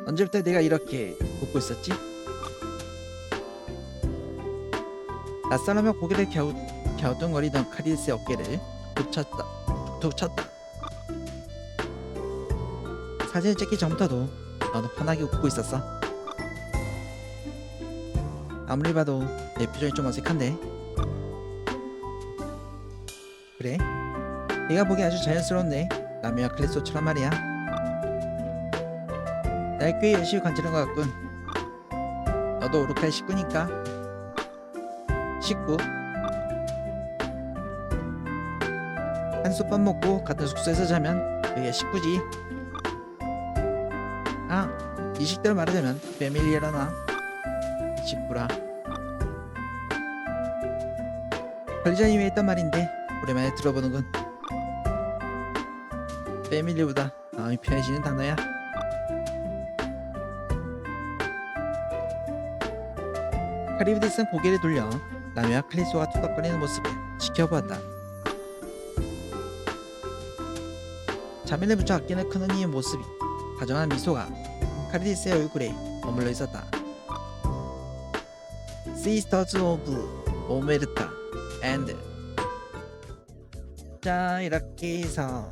언제부터 내가 이렇게 웃고 있었지? 낯설으며 고개를 갸우뚱거리던 카리스의 어깨를 툭툭 쳤다. 사진을 찍기 전부터도 너는 환하게 웃고 있었어. 아무리 봐도 내 표정이 좀 어색한데. 그래? 네가 보기 아주 자연스러운데 라미와 클리소처럼 말이야. 날 꽤 열심히 관찰한 것 같군. 너도 오르카의 식구니까. 식구? 한솥밥 먹고 같은 숙소에서 자면 그게 식구지. 이 식대로 말하자면 패밀리라나. 식구라. 관리자님이 했던 말인데 오랜만에 들어보는군. 패밀리보다 마음이 편해지는 단어야. 카리브디스는 고개를 돌려 라미와 클리소가 투닥거리는 모습을 지켜보았다. 자매를 무척 아끼는 큰언니의 모습이 다정한 미소가 카리브디스의 얼굴에 머물러 있었다. Sisters of 오메르타 and. 자, 이렇게 해서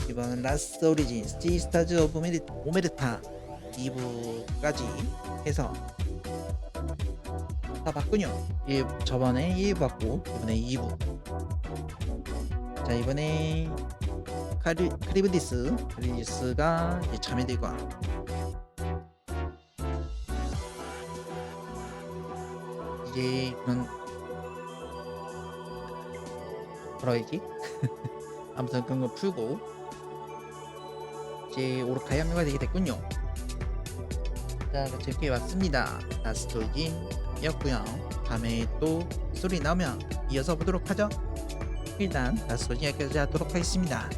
이번 라스트 오리진 Sisters of 오메르타 2부까지 해서 다 봤군요. 저번에 1부 봤고 이번에 2부. 자, 이번에 카리브디스가 이제 자매들과 이제 그런 뭐라 해야지? 아무튼 그런 거 풀고 이제 오르카의 합류가 되게 됐군요. 자, 재밌게 봤습니다. 라스트 오리진이었고요. 다음에 또 소리 나오면 이어서 보도록 하죠. 일단 라스트 오리진 여기까지 하도록 하겠습니다.